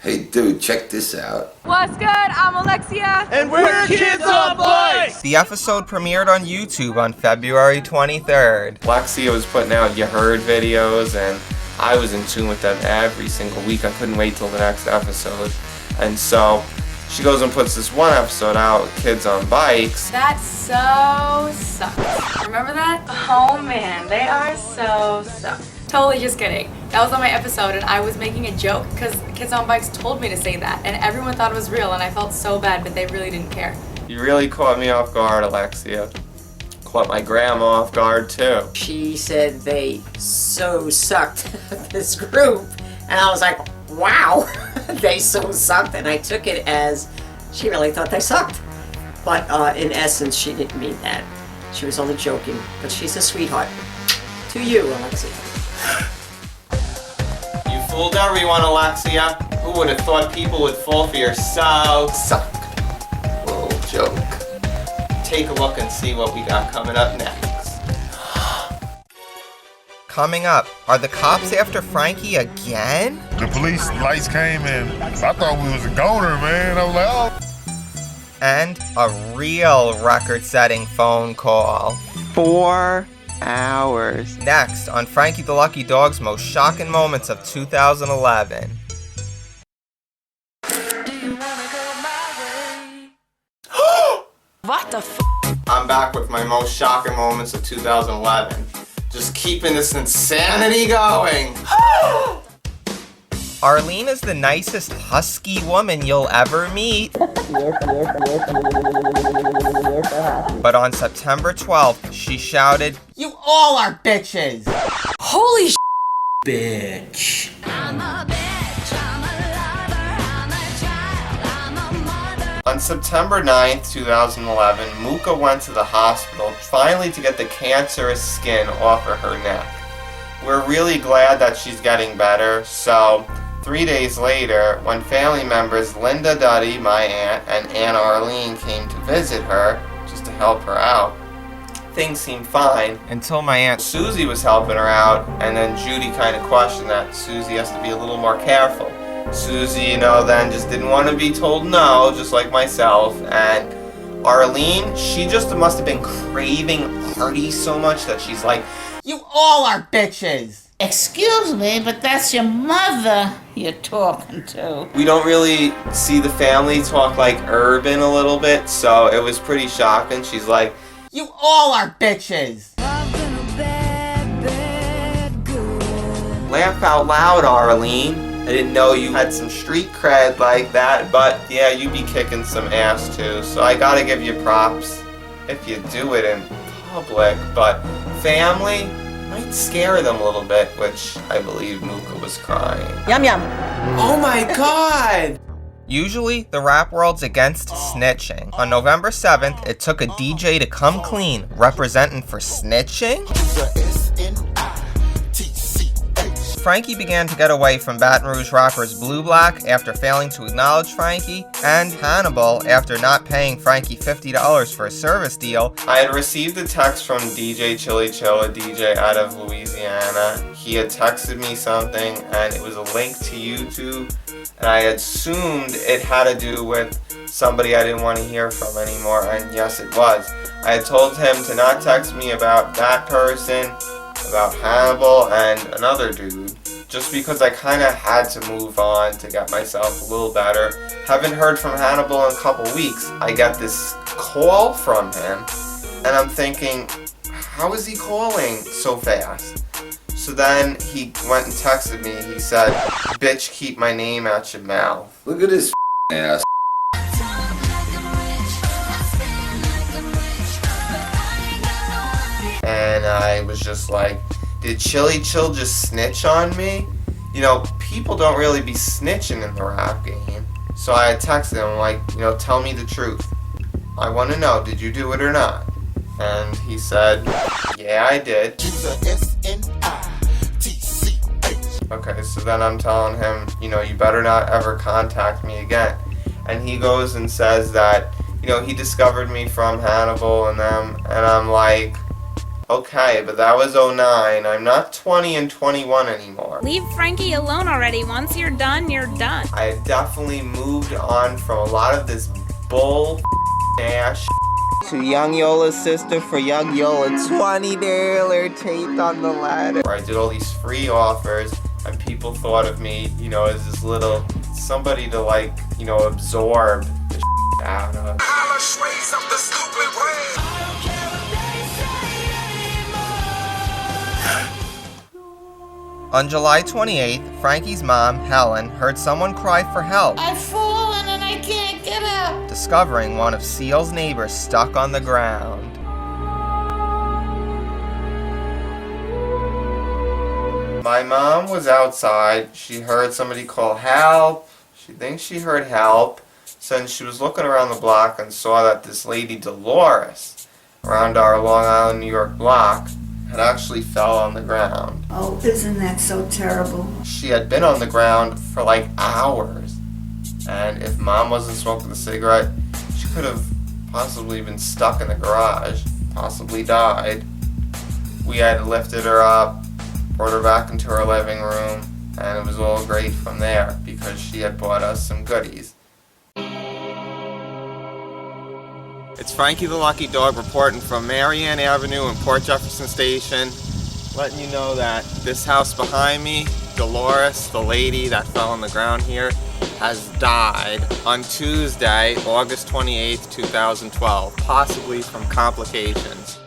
Hey dude, check this out. What's good? I'm Alexia. And we're Kids on Bikes! The episode premiered on YouTube on February 23rd. Alexia was putting out Ya Heard videos, and I was in tune with them every single week. I couldn't wait till the next episode. And so she goes and puts this one episode out, Kids on Bikes. That so sucks. Remember that? Oh man, they are so. Totally just kidding. That was on my episode and I was making a joke because Kids on Bikes told me to say that and everyone thought it was real and I felt so bad, but they really didn't care. You really caught me off guard, Alexia. Caught my grandma off guard too. She said they so sucked, this group, and I was like, wow, they so sucked, and I took it as she really thought they sucked. But in essence, she didn't mean that. She was only joking, but she's a sweetheart. To you, Alexia. You fooled everyone, Alexia. Who would have thought people would fall for your suck? Little joke. Take a look and see what we got coming up next. Coming up, are the cops after Frankie again? The police lights came and I thought we was a goner, man. I was like, oh. And a real record-setting phone call. 4 hours. Next on Frankie the Lucky Dog's most shocking moments of 2011. What the f? I'm back with my most shocking moments of 2011. Just keeping this insanity going. Arlene is the nicest husky woman you'll ever meet. But on September 12th, she shouted, "You all are bitches!" Holy sh**, Bitch. On September 9th, 2011, Mooka went to the hospital finally to get the cancerous skin off of her neck. We're really glad that she's getting better, so 3 days later, when family members Linda Duddy, my aunt, and Aunt Arlene came to visit her, just to help her out, things seemed fine until my Aunt Susie was helping her out, and then Judy kind of questioned that Susie has to be a little more careful. Susie, then just didn't want to be told no, just like myself, and Arlene, she just must have been craving Artie so much that she's like, "You all are bitches!" Excuse me, but that's your mother you're talking to. We don't really see the family talk like urban a little bit, so it was pretty shocking. She's like, "You all are bitches!" Laugh out loud, Arlene. I didn't know you had some street cred like that, but yeah, you be kicking some ass too, so I gotta give you props if you do it in public, but family might scare them a little bit, which I believe Mooka was crying. Yum yum. Oh my god! Usually, the rap world's against snitching. On November 7th, it took a DJ to come clean, representing for snitching? Frankie began to get away from Baton Rouge rappers Blue Black after failing to acknowledge Frankie, and Hannibal after not paying Frankie $50 for a service deal. I had received a text from DJ Chili Chill, a DJ out of Louisiana. He had texted me something, and it was a link to YouTube, and I assumed it had to do with somebody I didn't want to hear from anymore, and yes, it was. I had told him to not text me about that person, about Hannibal, and another dude, just because I kind of had to move on to get myself a little better. Haven't heard from Hannibal in a couple weeks. I got this call from him, and I'm thinking, how is he calling so fast? So then he went and texted me. He said, "Bitch, keep my name out your mouth." Look at this ass. And I was just like, did Chili Chill just snitch on me? People don't really be snitching in the rap game. So I had texted him like, tell me the truth. I want to know, did you do it or not? And he said, yeah, I did. Okay, so then I'm telling him, you know, you better not ever contact me again. And he goes and says that, you know, he discovered me from Hannibal and them, and I'm like, okay, but that was 09. I'm not 20 and 21 anymore. Leave Frankie alone already. Once you're done, you're done. I definitely moved on from a lot of this bull ass. To young Yola's sister for young Yola, $20 taped on the ladder. I did all these free offers, and people thought of me, you know, as this little somebody to, like, you know, absorb the out of. On July 28th, Frankie's mom, Helen, heard someone cry for help, I've fallen and I can't get up. discovering one of Seal's neighbors stuck on the ground. My mom was outside. She heard somebody call help. She thinks she heard help. So she was looking around the block and saw that this lady, Dolores, around our Long Island, New York block, had actually fell on the ground. Oh, isn't that so terrible? She had been on the ground for like hours. And if Mom wasn't smoking a cigarette, she could have possibly been stuck in the garage, possibly died. We had lifted her up, brought her back into her living room, and it was all great from there because she had bought us some goodies. It's Frankie the Lucky Dog reporting from Marianne Avenue and Port Jefferson Station, letting you know that this house behind me, Dolores, the lady that fell on the ground here, has died on Tuesday, August 28th, 2012, possibly from complications.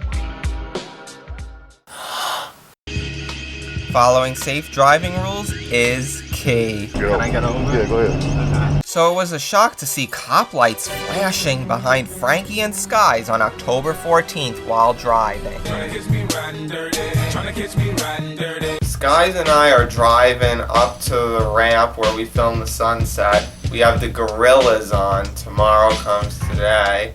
Following safe driving rules is key. Can I get over? Yeah, go ahead. So it was a shock to see cop lights flashing behind Frankie and Skies on October 14th while driving. Skies and I are driving up to the ramp where we filmed the sunset. We have the Gorillas on, Tomorrow Comes Today.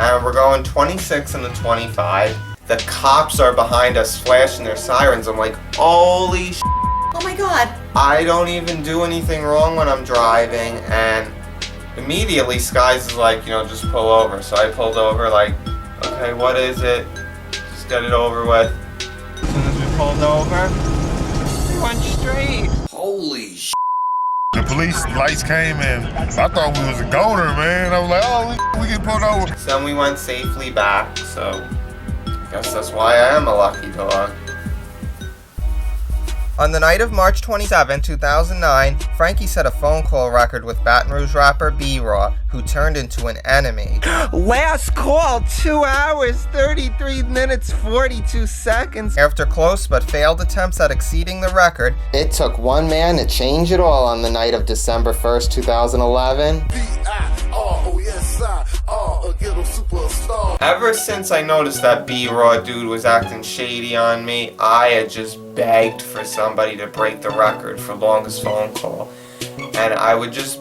And we're going 26 and a 25. The cops are behind us flashing their sirens. I'm like, holy sh**. Oh my God. I don't even do anything wrong when I'm driving. And immediately Skies is like, you know, just pull over. So I pulled over like, okay, what is it? Just get it over with. As soon as we pulled over, we went straight. Holy sh**. The police lights came in. I thought we was a goner, man. I was like, oh, we get pulled over. So then we went safely back, so I guess that's why I am a lucky dog. On the night of March 27, 2009, Frankie set a phone call record with Baton Rouge rapper B-Raw, who turned into an enemy. Last call, 2 hours, 33 minutes, 42 seconds. After close but failed attempts at exceeding the record, it took one man to change it all on the night of December 1st, 2011. Ever since I noticed that B-Raw dude was acting shady on me, I had just begged for somebody to break the record for longest phone call. And I would just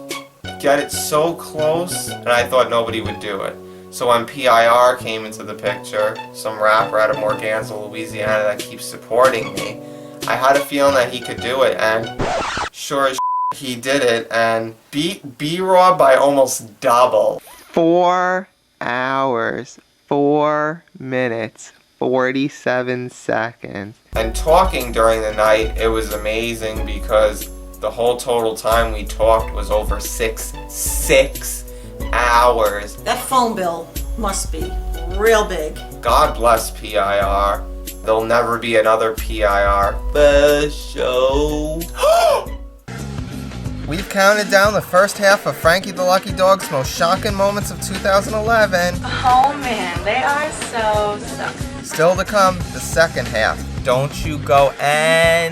get it so close, and I thought nobody would do it. So when PIR came into the picture, some rapper out of Morganza, Louisiana that keeps supporting me, I had a feeling that he could do it, and sure as he did it, and beat B-Raw by almost double. 4 hours, 4 minutes, 47 seconds. And talking during the night, it was amazing because the whole total time we talked was over 6 hours. That phone bill must be real big. God bless PIR. There'll never be another PIR show. We've counted down the first half of Frankie the Lucky Dog's most shocking moments of 2011. Oh man, they are so Still to come, the second half. Don't you go anywhere.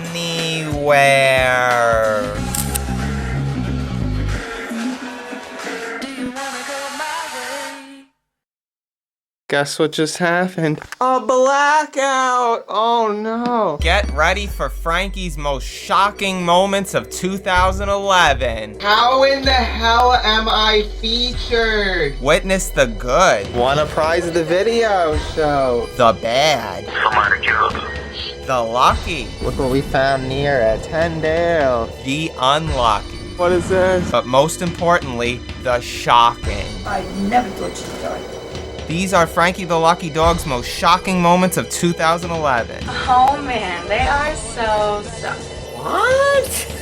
Guess what just happened? A blackout! Oh no! Get ready for Frankie's most shocking moments of 2011. How in the hell am I featured? Witness the good. Won a prize at the video show. The bad. Somebody killed. The lucky. Look what we found near at Tyndale. The unlucky. What is this? But most importantly, the shocking. I never thought she'd die. These are Frankie the Lucky Dog's most shocking moments of 2011. Oh man, they are so. What?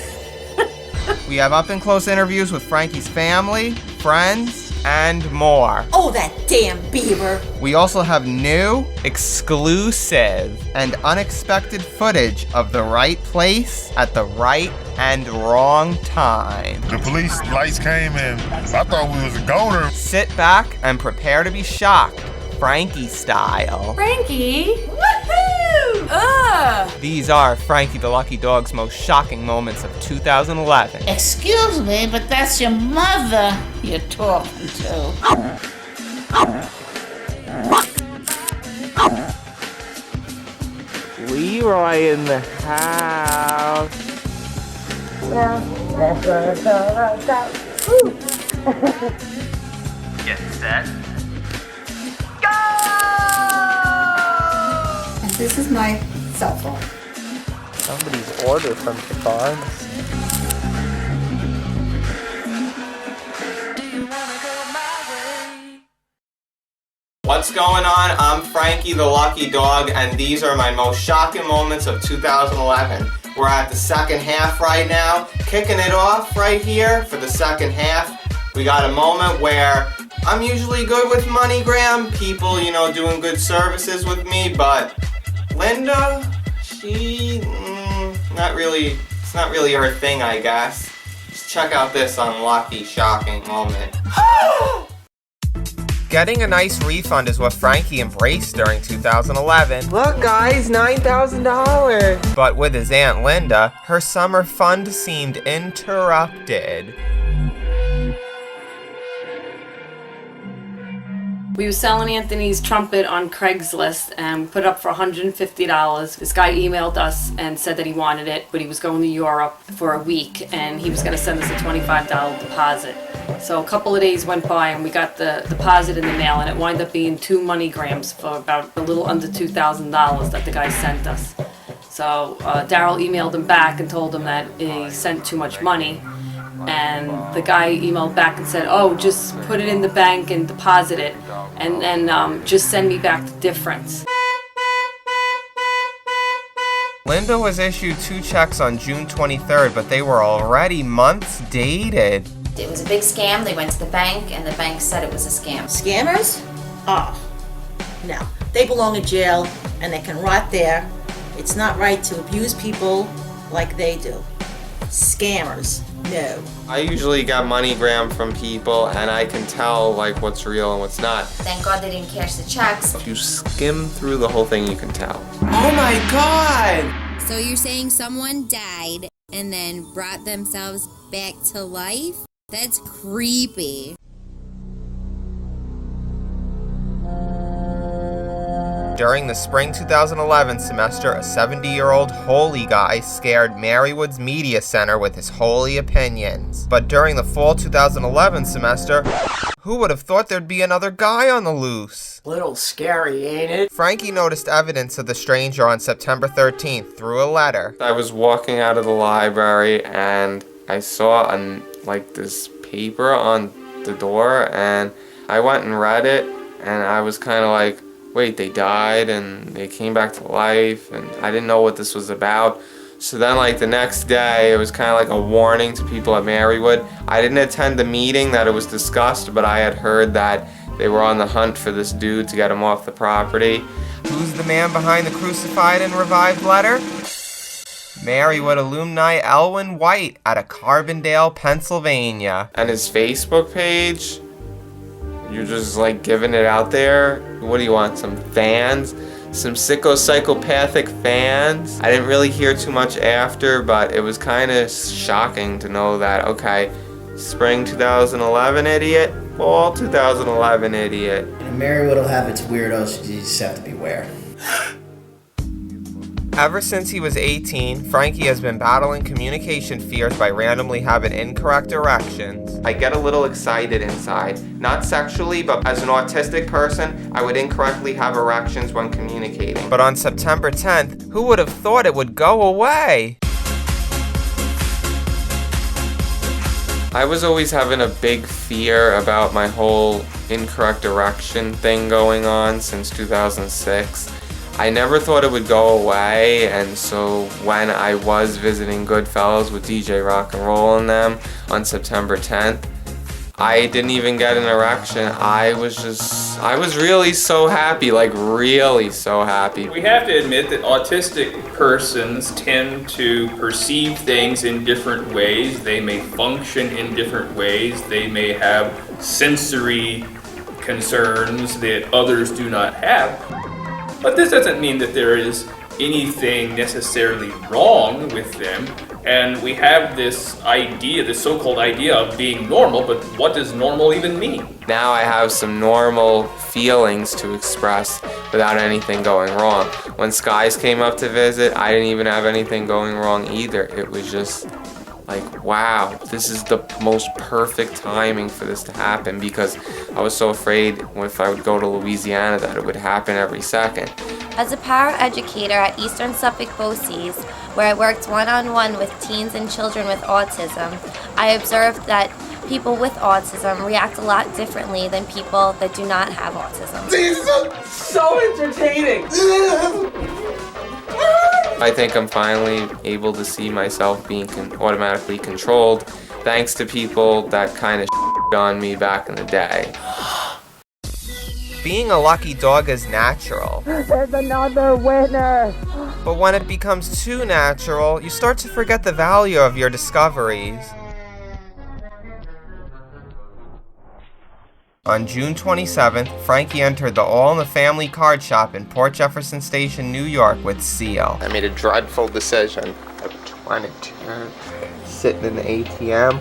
We have up-and-close interviews with Frankie's family, friends, and more. Oh, that damn beaver. We also have new, exclusive, and unexpected footage of the right place at the right and wrong time. The police lights came in. I thought we was a goner. Sit back and prepare to be shocked, Frankie style. Frankie? Woohoo! Ugh! These are Frankie the Lucky Dog's most shocking moments of 2011. Excuse me, but that's your mother you're talking to. Leroy in the house. Get set. This is my cell phone. Somebody's order from the pharmacy. What's going on? I'm Frankie the Lucky Dog, and these are my most shocking moments of 2011. We're at the second half right now, kicking it off right here for the second half. We got a moment where I'm usually good with MoneyGram, people, you know, doing good services with me, but Linda, she, it's not really her thing, I guess. Just check out this unlucky, shocking moment. Getting a nice refund is what Frankie embraced during 2011. Look guys, $9,000! But with his Aunt Linda, her summer fund seemed interrupted. We were selling Anthony's trumpet on Craigslist and we put it up for $150. This guy emailed us and said that he wanted it, but he was going to Europe for a week and he was going to send us a $25 deposit. So a couple of days went by and we got the deposit in the mail and it wound up being 2 MoneyGrams for about a little under $2,000 that the guy sent us. So Daryl emailed him back and told him that he sent too much money. And the guy emailed back and said, oh, just put it in the bank and deposit it and just send me back the difference. Linda was issued 2 checks on June 23rd, but they were already months dated. It was a big scam. They went to the bank and the bank said it was a scam. Scammers? Oh, no. They belong in jail and they can rot there. It's not right to abuse people like they do. Scammers, no. I usually get MoneyGram from people and I can tell like what's real and what's not. Thank God they didn't cash the checks. If you skim through the whole thing, you can tell. Oh my God! So you're saying someone died and then brought themselves back to life? That's creepy. During the spring 2011 semester, a 70-year-old holy guy scared Marywood's Media Center with his holy opinions. But during the fall 2011 semester, who would have thought there'd be another guy on the loose? Little scary, ain't it? Frankie noticed evidence of the stranger on September 13th through a letter. I was walking out of the library and I saw this paper on the door and I went and read it and I was kind of like, wait, they died and they came back to life and I didn't know what this was about. So then the next day it was kind of like a warning to people at Marywood. I didn't attend the meeting that it was discussed, but I had heard that they were on the hunt for this dude to get him off the property. Who's the man behind the crucified and revived letter? Marywood alumni Elwyn White out of Carbondale, Pennsylvania. And his Facebook page? You're just giving it out there? What do you want, some fans? Some psychopathic fans? I didn't really hear too much after, but it was kind of shocking to know that, okay, spring 2011 idiot, fall 2011 idiot. In Marywood will have its weirdos, you just have to beware. Ever since he was 18, Frankie has been battling communication fears by randomly having incorrect erections. I get a little excited inside. Not sexually, but as an autistic person, I would incorrectly have erections when communicating. But on September 10th, who would have thought it would go away? I was always having a big fear about my whole incorrect erection thing going on since 2006. I never thought it would go away, and so when I was visiting Goodfellas with DJ Rock and Roll and them on September 10th, I didn't even get an erection. I was really so happy, like really so happy. We have to admit that autistic persons tend to perceive things in different ways. They may function in different ways. They may have sensory concerns that others do not have. But this doesn't mean that there is anything necessarily wrong with them. And we have this idea, this so-called idea of being normal, but what does normal even mean? Now I have some normal feelings to express without anything going wrong. When Skies came up to visit, I didn't even have anything going wrong either. It was just like, wow, this is the most perfect timing for this to happen, because I was so afraid if I would go to Louisiana that it would happen every second. As a paraeducator at Eastern Suffolk BOCES, where I worked one-on-one with teens and children with autism, I observed that people with autism react a lot differently than people that do not have autism. This is so entertaining! I think I'm finally able to see myself being automatically controlled, thanks to people that kind of on me back in the day. Being a lucky dog is natural. There's another winner! But when it becomes too natural, you start to forget the value of your discoveries. On June 27th, Frankie entered the All in the Family card shop in Port Jefferson Station, New York with Seal. I made a dreadful decision at 22, sitting in the ATM.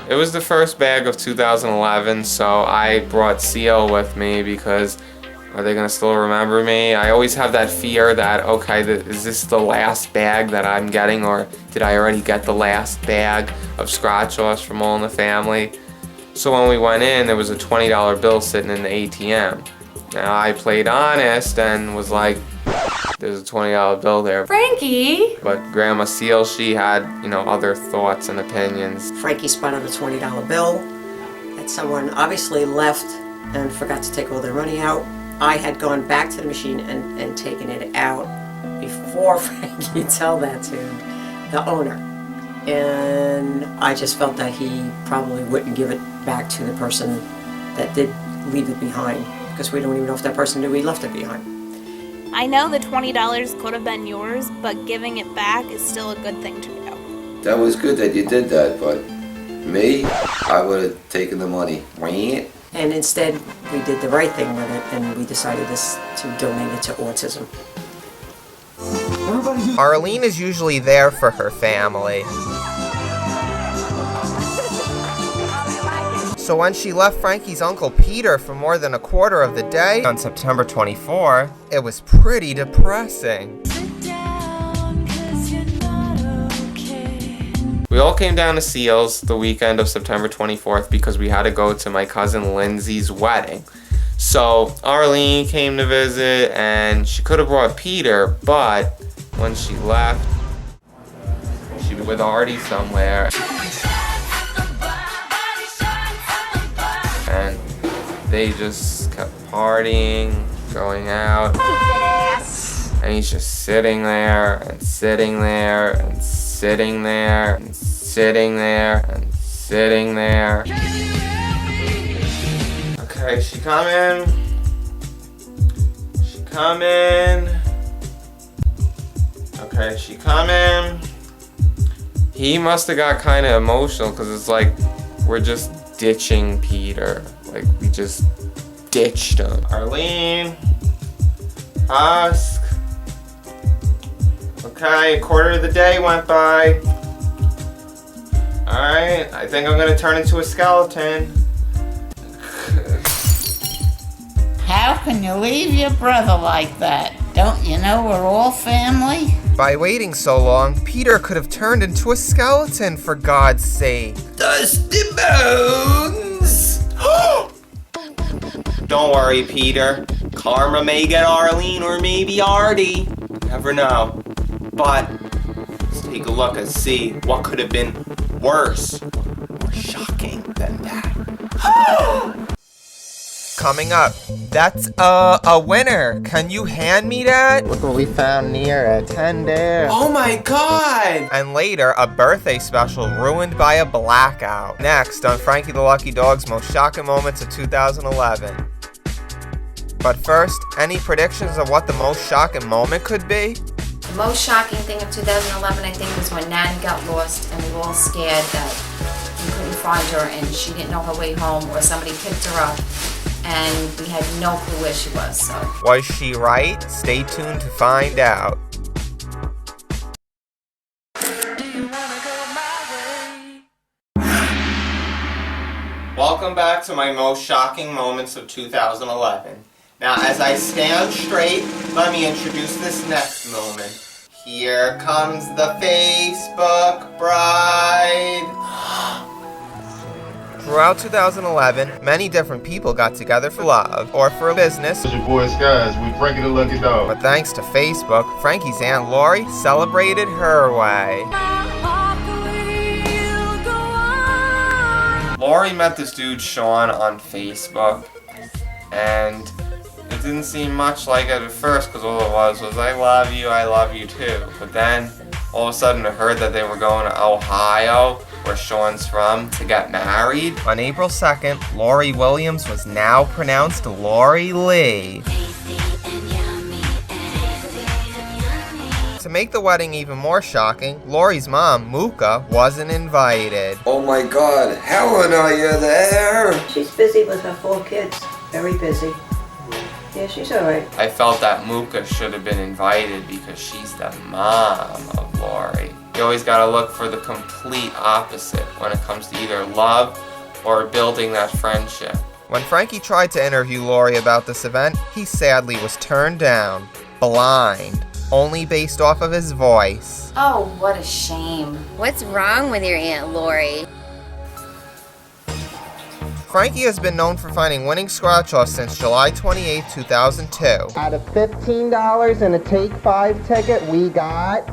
It was the first bag of 2011, so I brought Seal with me because are they gonna still remember me? I always have that fear that, okay, is this the last bag that I'm getting, or did I already get the last bag of scratch-offs from All in the Family? So when we went in, there was a $20 bill sitting in the ATM. Now I played honest and was like, there's a $20 bill there. Frankie! But Grandma Seal, she had, other thoughts and opinions. Frankie spun on a $20 bill that someone obviously left and forgot to take all their money out. I had gone back to the machine and taken it out before Frankie told that to the owner. And I just felt that he probably wouldn't give it back to the person that did leave it behind, because we don't even know if that person knew he left it behind. I know the $20 could have been yours, but giving it back is still a good thing to do. That was good that you did that, but me, I would have taken the money. And instead, we did the right thing with it, and we decided to donate it to autism. Arlene is usually there for her family. So when she left Frankie's Uncle Peter for more than a quarter of the day on September 24, it was pretty depressing. We all came down to Seal's the weekend of September 24th because we had to go to my cousin Lindsay's wedding. So Arlene came to visit, and she could have brought Peter, but when she left, she was with Artie somewhere. And they just kept partying, going out. And he's just sitting there, and sitting there, and sitting there, and sitting there, and sitting there. Okay, she coming. She coming. Okay, she coming. He must have got kind of emotional, because it's like we're just ditching Peter. Like, we just ditched him. Arlene. Husk. Okay, a quarter of the day went by. Alright, I think I'm gonna turn into a skeleton. How can you leave your brother like that? Don't you know we're all family? By waiting so long, Peter could have turned into a skeleton, for God's sake. Dusty Bones! Don't worry, Peter. Karma may get Arlene or maybe Artie. You never know. But let's take a look and see what could have been worse or shocking than that. Coming up, that's a winner. Can you hand me that? Look what we found near a tender. Oh my God! And later, a birthday special ruined by a blackout. Next on Frankie the Lucky Dog's most shocking moments of 2011. But first, any predictions of what the most shocking moment could be? The most shocking thing of 2011, I think, was when Nanny got lost and we were all scared that we couldn't find her and she didn't know her way home or somebody picked her up and we had no clue where she was. So. Was she right? Stay tuned to find out. Welcome back to my most shocking moments of 2011. Now, as I stand straight, let me introduce this next moment. Here comes the Facebook bride. Throughout 2011, many different people got together for love or for business. It's your boy Skies with Frankie the Lucky Dog. But thanks to Facebook, Frankie's Aunt Lori celebrated her way. Lori met this dude Sean on Facebook, and it didn't seem much like it at first because all it was I love you too. But then all of a sudden I heard that they were going to Ohio, where Sean's from, to get married. On April 2nd, Lori Williams was now pronounced Lori Lee. To make the wedding even more shocking, Lori's mom, Muka, wasn't invited. Oh my God, Helen, are you there? She's busy with her 4 kids. Very busy. Yeah, she's alright. I felt that Muka should have been invited because she's the mom of Lori. You always gotta look for the complete opposite when it comes to either love or building that friendship. When Frankie tried to interview Lori about this event, he sadly was turned down. Blind. Only based off of his voice. Oh, what a shame. What's wrong with your Aunt Lori? Frankie has been known for finding winning scratch-offs since July 28, 2002. Out of $15 and a Take 5 ticket, we got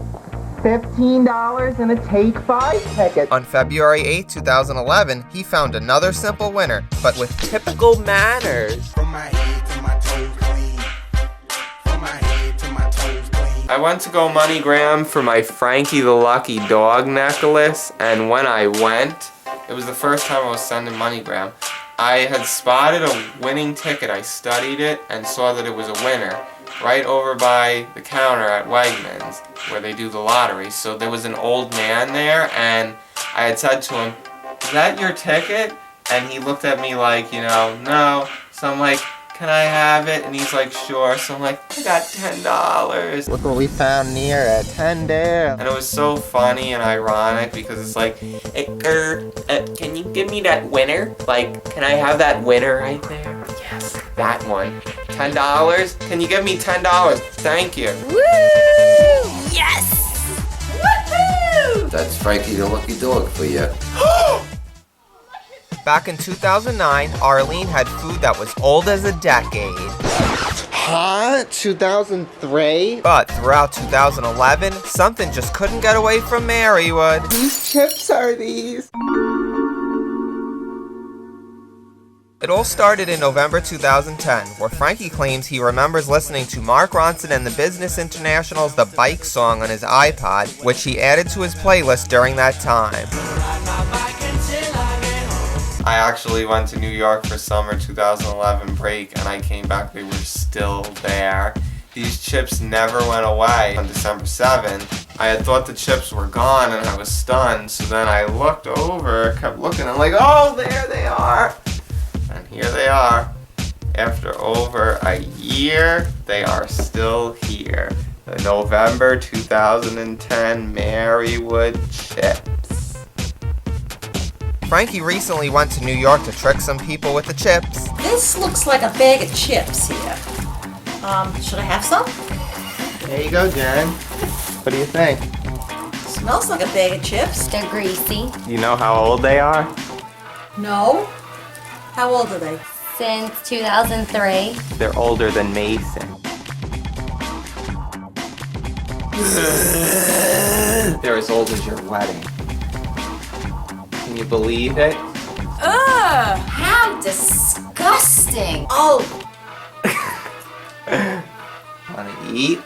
$15 and a Take 5 ticket. On February 8, 2011, he found another simple winner, but with typical manners. From my head to my toes clean. From my head to my toes clean. I went to go MoneyGram for my Frankie the Lucky Dog necklace, and when I went, it was the first time I was sending MoneyGram. I had spotted a winning ticket. I studied it and saw that it was a winner right over by the counter at Wegmans where they do the lottery. So there was an old man there and I had said to him, "Is that your ticket?" And he looked at me like, no. So I'm like, "Can I have it?" And he's like, "Sure." So I'm like, "I got $10. Look what we found near a tender. And it was so funny and ironic because it's like, "Hey, can you give me that winner? Like, can I have that winner right there?" Yes, that one. $10? Can you give me $10? Thank you. Woo! Yes! Woohoo! That's Frankie the Lucky Dog for you. Back in 2009, Arlene had food that was old as a decade. Huh? 2003? But throughout 2011, something just couldn't get away from Marywood. Whose chips are these? It all started in November 2010, where Frankie claims he remembers listening to Mark Ronson and the Business International's The Bike song on his iPod, which he added to his playlist during that time. I actually went to New York for summer 2011 break and I came back, they were still there. These chips never went away. On December 7th, I had thought the chips were gone and I was stunned, so then I looked over, kept looking, I'm like, oh, there they are! And here they are. After over a year, they are still here. The November 2010 Marywood chips. Frankie recently went to New York to trick some people with the chips. This looks like a bag of chips here. Should I have some? There you go, Jen. What do you think? Smells like a bag of chips. They're greasy. You know how old they are? No. How old are they? Since 2003. They're older than Mason. They're as old as your wedding. Can you believe it? Ugh! How disgusting! Oh! Wanna eat?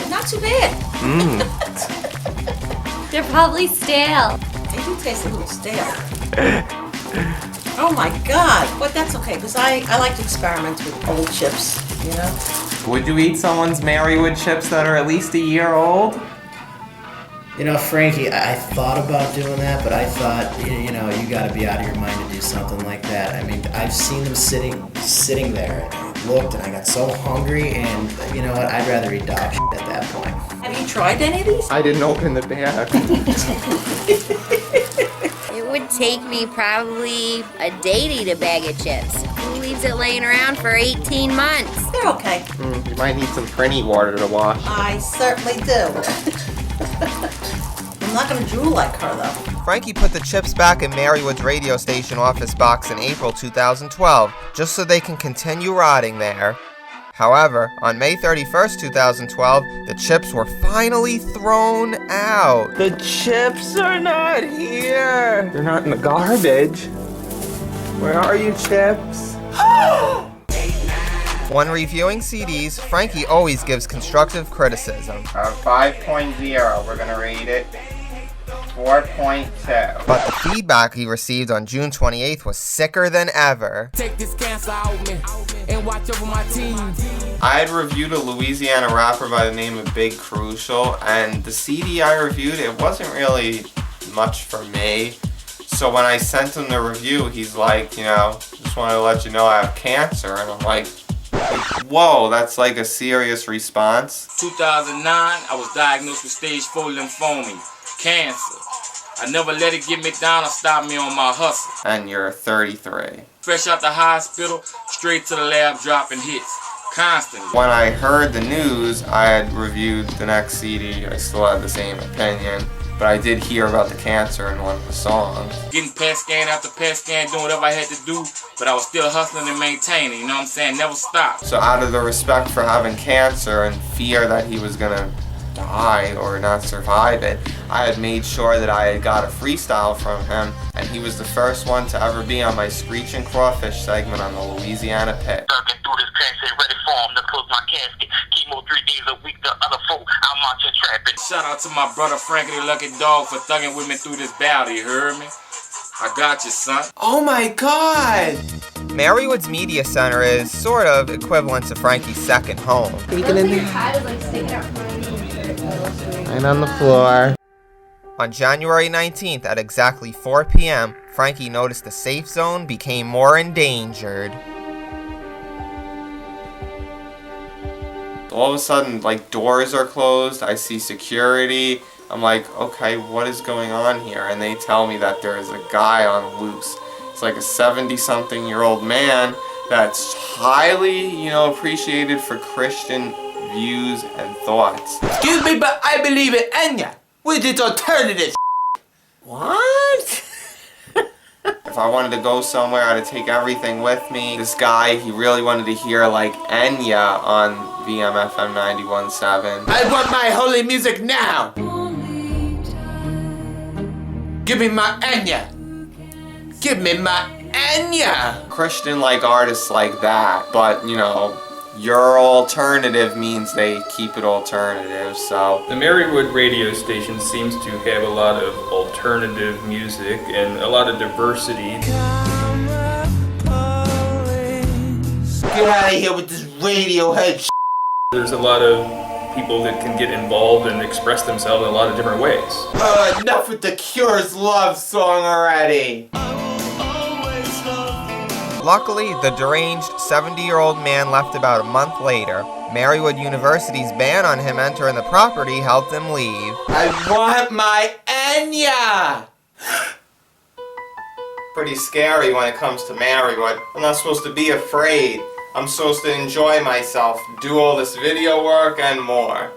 Not too bad. They're probably stale. They do taste a little stale. Oh my God! But that's okay, because I like to experiment with old chips, you know? Would you eat someone's Marywood chips that are at least a year old? You know, Frankie, I thought about doing that, but I thought, you know, you got to be out of your mind to do something like that. I mean, I've seen them sitting there, and I looked, and I got so hungry, and you know what? I'd rather eat dog shit at that point. Have you tried any of these? I didn't open the bag. It would take me probably a day to eat a bag of chips. Who leaves it laying around for 18 months? They're okay. You might need some Prinny water to wash. I certainly do. I'm not gonna drool like her though. Frankie put the chips back in Marywood's radio station office box in April 2012, just so they can continue rotting there. However, on May 31st, 2012, the chips were finally thrown out. The chips are not here. They're not in the garbage. Where are you, chips? When reviewing CDs, Frankie always gives constructive criticism. 5.0, we're gonna rate it 4.2. But the feedback he received on June 28th was sicker than ever. Take this cancer out me and watch over my team. I had reviewed a Louisiana rapper by the name of Big Crucial, and the CD I reviewed, it wasn't really much for me. So when I sent him the review, he's like, you know, just wanted to let you know I have cancer, and I'm like, whoa, that's like a serious response. 2009, I was diagnosed with stage 4 lymphoma, cancer. I never let it get me down or stop me on my hustle. And you're 33. Fresh out the hospital, straight to the lab dropping hits, constantly. When I heard the news, I had reviewed the next CD. I still had the same opinion, but I did hear about the cancer in one of the songs. Getting PET scan after PET scan, doing whatever I had to do, but I was still hustling and maintaining, you know what I'm saying? Never stopped. So out of the respect for having cancer and fear that he was gonna die or not survive it, I had made sure that I had got a freestyle from him, and he was the first one to ever be on my Screeching Crawfish segment on the Louisiana Pit. Shout out to my brother Frankie the Lucky Dog for thugging with me through this battle, you heard me? I got you, son. Oh my God! Marywood's media center is sort of equivalent to Frankie's second home. Peeking in there. And on the floor. On January 19th at exactly 4 p.m., Frankie noticed the safe zone became more endangered. All of a sudden, like, doors are closed, I see security. I'm like, okay, what is going on here? And they tell me that there is a guy on loose. It's like a 70-something-year-old man that's highly, you know, appreciated for Christian views and thoughts. Excuse me, but I believe in Enya, which is alternative. What? If I wanted to go somewhere, I had to take everything with me. This guy, he really wanted to hear like Enya on VMFM 91.7. I want my holy music now. Give me my Enya. Give me my Enya. Christian like artists like that, but you know, your alternative means they keep it alternative, so. The Marywood radio station seems to have a lot of alternative music and a lot of diversity. Get out of here with this Radiohead shit. There's a lot of people that can get involved and express themselves in a lot of different ways. Enough with the Cure's love song already. Luckily, the deranged 70-year-old man left about a month later. Marywood University's ban on him entering the property helped him leave. I want my Enya! pretty scary when it comes to married. I'm not supposed to be afraid. I'm supposed to enjoy myself, do all this video work and more.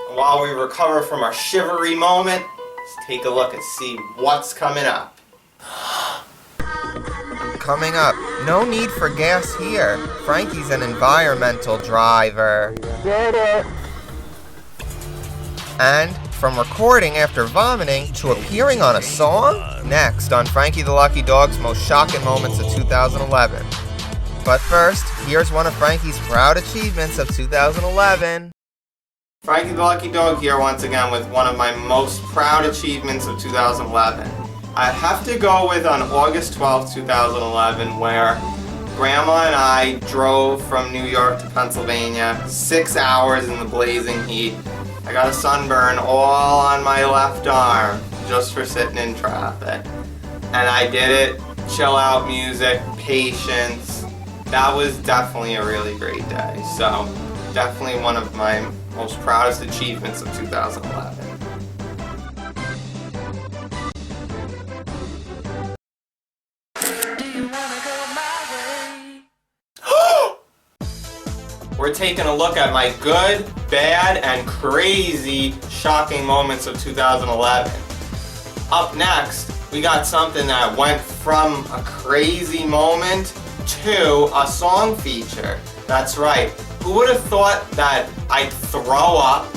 And while we recover from our shivery moment, let's take a look and see what's coming up. Coming up, no need for gas here. Frankie's an environmental driver. Did it. And from recording after vomiting to appearing on a song? Next on Frankie the Lucky Dog's most shocking moments of 2011. But first, here's one of Frankie's proud achievements of 2011. Frankie the Lucky Dog here once again with one of my most proud achievements of 2011. I'd have to go with on August 12th, 2011, where Grandma and I drove from New York to Pennsylvania, 6 hours in the blazing heat. I got a sunburn all on my left arm just for sitting in traffic. And I did it, chill out music, patience. That was definitely a really great day. So, definitely one of my most proudest achievements of 2011. We're taking a look at my good, bad, and crazy shocking moments of 2011. Up next, we got something that went from a crazy moment to a song feature. That's right. Who would have thought that I'd throw up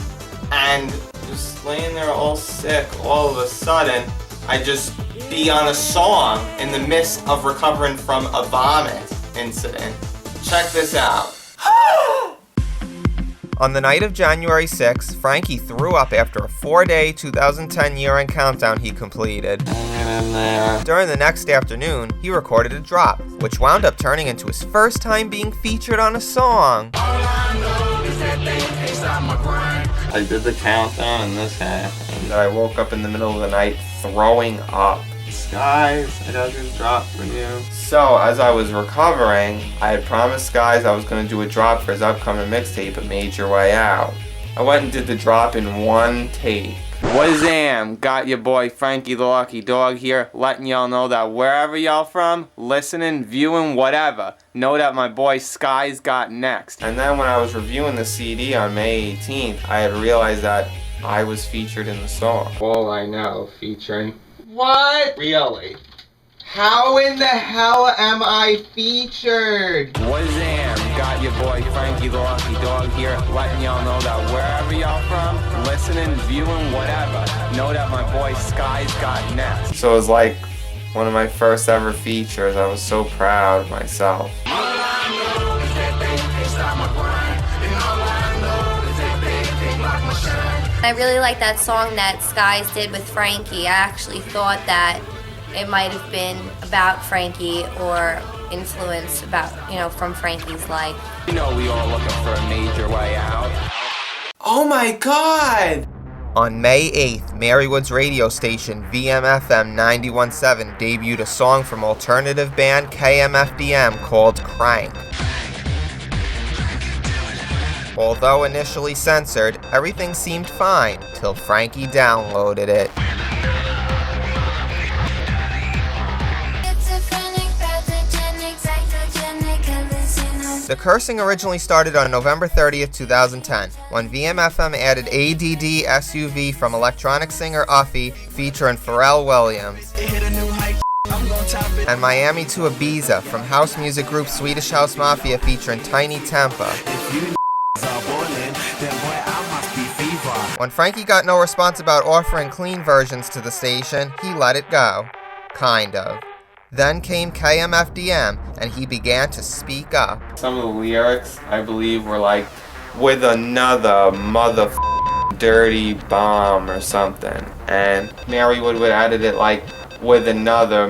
and just laying there all sick all of a sudden, I'd just be on a song in the midst of recovering from a vomit incident. Check this out. On the night of January 6th, Frankie threw up after a 4-day 2010 year-end countdown he completed. During the next afternoon, he recorded a drop, which wound up turning into his first time being featured on a song. I did the countdown and this happened. I woke up in the middle of the night throwing up. Guys, I got this drop for you. So, as I was recovering, I had promised Guys I was going to do a drop for his upcoming mixtape, A Made Your Way Out. I went and did the drop in one take. Wazam! Got your boy Frankie the Lucky Dog here, letting y'all know that wherever y'all from, listening, viewing, whatever, know that my boy Sky's got next. And then when I was reviewing the CD on May 18th, I had realized that I was featured in the song. All I know, featuring... What? Really? How in the hell am I featured? Wazam! Got your boy Frankie the Lucky Dog here, letting y'all know that wherever y'all from, listening, viewing, whatever, know that my boy Sky's got next. So it was like one of my first ever features. I was so proud of myself. I really like that song that Skies did with Frankie. I actually thought that it might have been about Frankie or influenced about, from Frankie's life. You know we all looking for a major way out. Oh my God! On May 8th, Marywood's radio station VMFM 91.7 debuted a song from alternative band KMFDM called Crank. Although initially censored, everything seemed fine till Frankie downloaded it. The cursing originally started on November 30th, 2010, when VMFM added ADD SUV from electronic singer Uffy featuring Pharrell Williams, and Miami to Ibiza from house music group Swedish House Mafia featuring Tiny Tempa. When Frankie got no response about offering clean versions to the station, he let it go. Kind of. Then came KMFDM, and he began to speak up. Some of the lyrics, I believe, were like, with another dirty bomb or something. And Marywood would edit it like, with another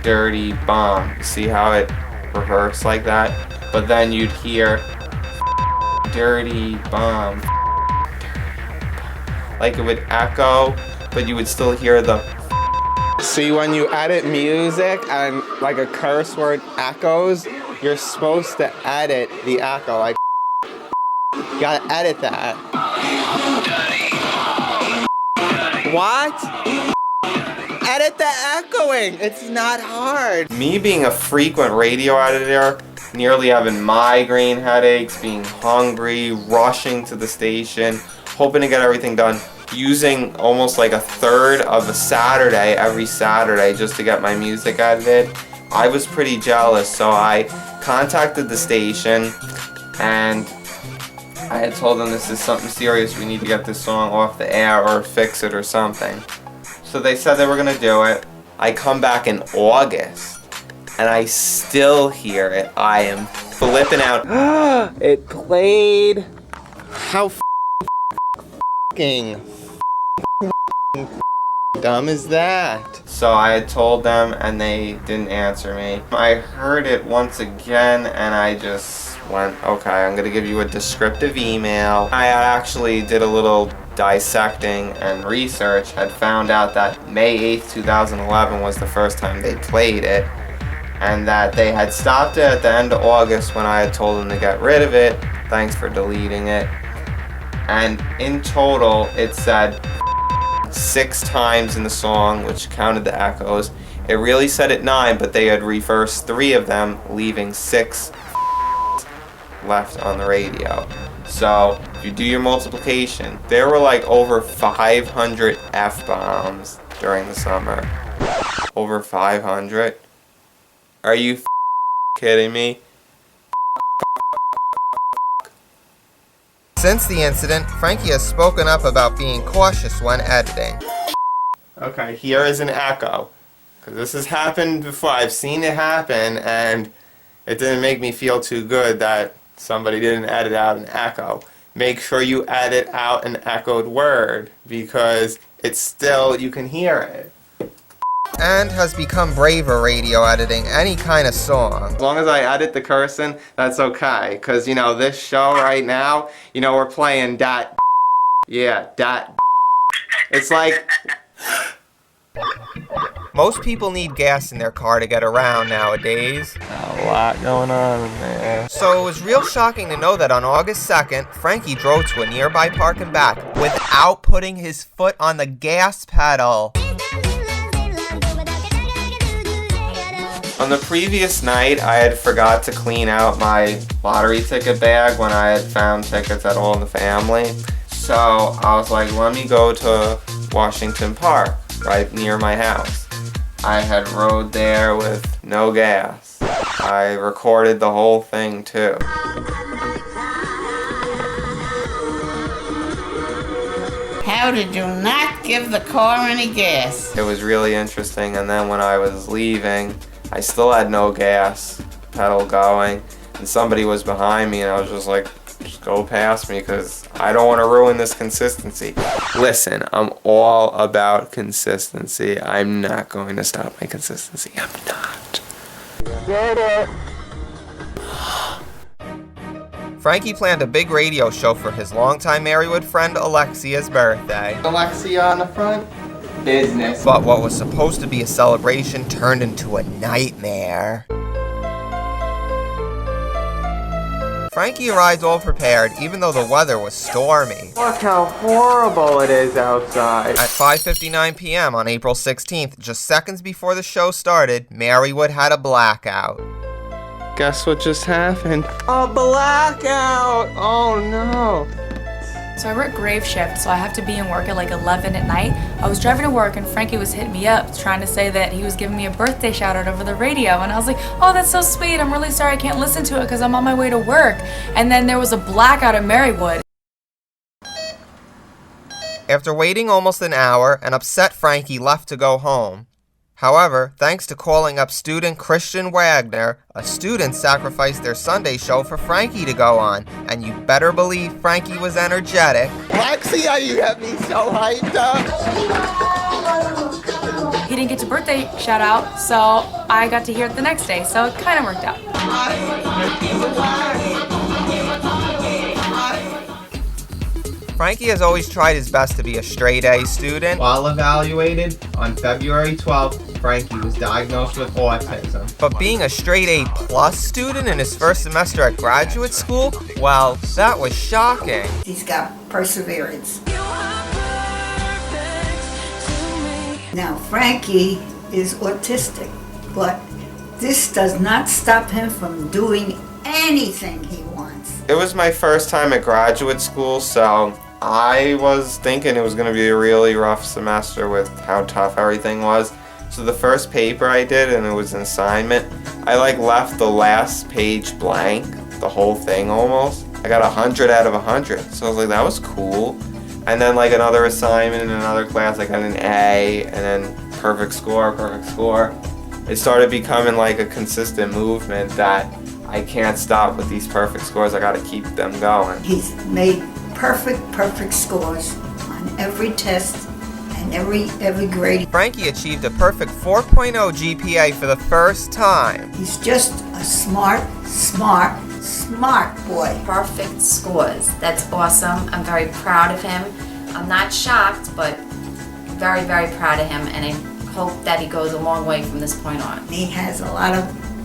dirty bomb. You see how it reversed like that? But then you'd hear dirty bomb. Like it would echo, but you would still hear the. See, when you edit music and like a curse word echoes, you're supposed to edit the echo. Like, you gotta edit that. What? Edit the echoing. It's not hard. Me being a frequent radio editor, nearly having migraine headaches, being hungry, rushing to the station, hoping to get everything done, using almost like a third of a Saturday every Saturday just to get my music edited. I was pretty jealous, so I contacted the station and I had told them this is something serious, we need to get this song off the air or fix it or something. So they said they were gonna do it. I come back in August and I still hear it. I am flipping out. It played. How f***ing dumb is that? So I had told them and they didn't answer me. I heard it once again and I just went, okay, I'm gonna give you a descriptive email. I actually did a little dissecting and research, had found out that May 8th, 2011 was the first time they played it, and that they had stopped it at the end of August when I had told them to get rid of it. Thanks for deleting it. And in total, it said 6 times in the song, which counted the echoes. It really said it 9, but they had reversed 3 of them, leaving 6 left on the radio. So if you do your multiplication, there were like over 500 F-bombs during the summer. Over 500? Are you kidding me? Since the incident, Frankie has spoken up about being cautious when editing. Okay, here is an echo. Because this has happened before. I've seen it happen and it didn't make me feel too good that somebody didn't edit out an echo. Make sure you edit out an echoed word because it's still, you can hear it. And has become braver radio editing any kind of song. As long as I edit the cursing, that's okay. Because, you know, this show right now, you know, we're playing that. Yeah, that. It's like... Most people need gas in their car to get around nowadays. A lot going on there. So it was real shocking to know that on August 2nd, Frankie drove to a nearby park and back without putting his foot on the gas pedal. On the previous night, I had forgot to clean out my lottery ticket bag when I had found tickets at All in the Family. So I was like, let me go to Washington Park, right near my house. I had rode there with no gas. I recorded the whole thing too. How did you not give the car any gas? It was really interesting, and then when I was leaving, I still had no gas pedal going, and somebody was behind me and I was just like, just go past me because I don't want to ruin this consistency. Listen, I'm all about consistency. I'm not going to stop my consistency. I'm not. Get it. Frankie planned a big radio show for his longtime Marywood friend Alexia's birthday. Alexia on the front? Business. But what was supposed to be a celebration turned into a nightmare. Frankie arrived all prepared, even though the weather was stormy. Look how horrible it is outside. At 5:59 p.m. on April 16th, just seconds before the show started, Marywood had a blackout. Guess what just happened? A blackout! Oh no! So I work grave shift, so I have to be in work at like 11 at night. I was driving to work and Frankie was hitting me up trying to say that he was giving me a birthday shout out over the radio, and I was like, oh, that's so sweet, I'm really sorry I can't listen to it because I'm on my way to work. And then there was a blackout at Marywood. After waiting almost an hour, an upset Frankie left to go home. However, thanks to calling up student Christian Wagner, a student sacrificed their Sunday show for Frankie to go on, and you better believe Frankie was energetic. Alexia, you have me so hyped up! He didn't get to birthday shout out, so I got to hear it the next day, so it kind of worked out. Frankie has always tried his best to be a straight A student. While evaluated on February 12th, Frankie was diagnosed with autism. But being a straight A plus student in his first semester at graduate school, well, that was shocking. He's got perseverance. Now, Frankie is autistic, but this does not stop him from doing anything he wants. It was my first time at graduate school, so I was thinking it was going to be a really rough semester with how tough everything was. So the first paper I did, and it was an assignment, I left the last page blank, the whole thing almost. I got 100 out of 100, so I was like, that was cool. And then another assignment in another class, I got an A, and then perfect score. It started becoming a consistent movement that I can't stop with these perfect scores. I gotta keep them going. He's made perfect scores on every test and every grade. Frankie achieved a perfect 4.0 GPA for the first time. He's just a smart boy. Perfect scores. That's awesome. I'm very proud of him. I'm not shocked, but very, very proud of him, and I hope that he goes a long way from this point on. He has a lot of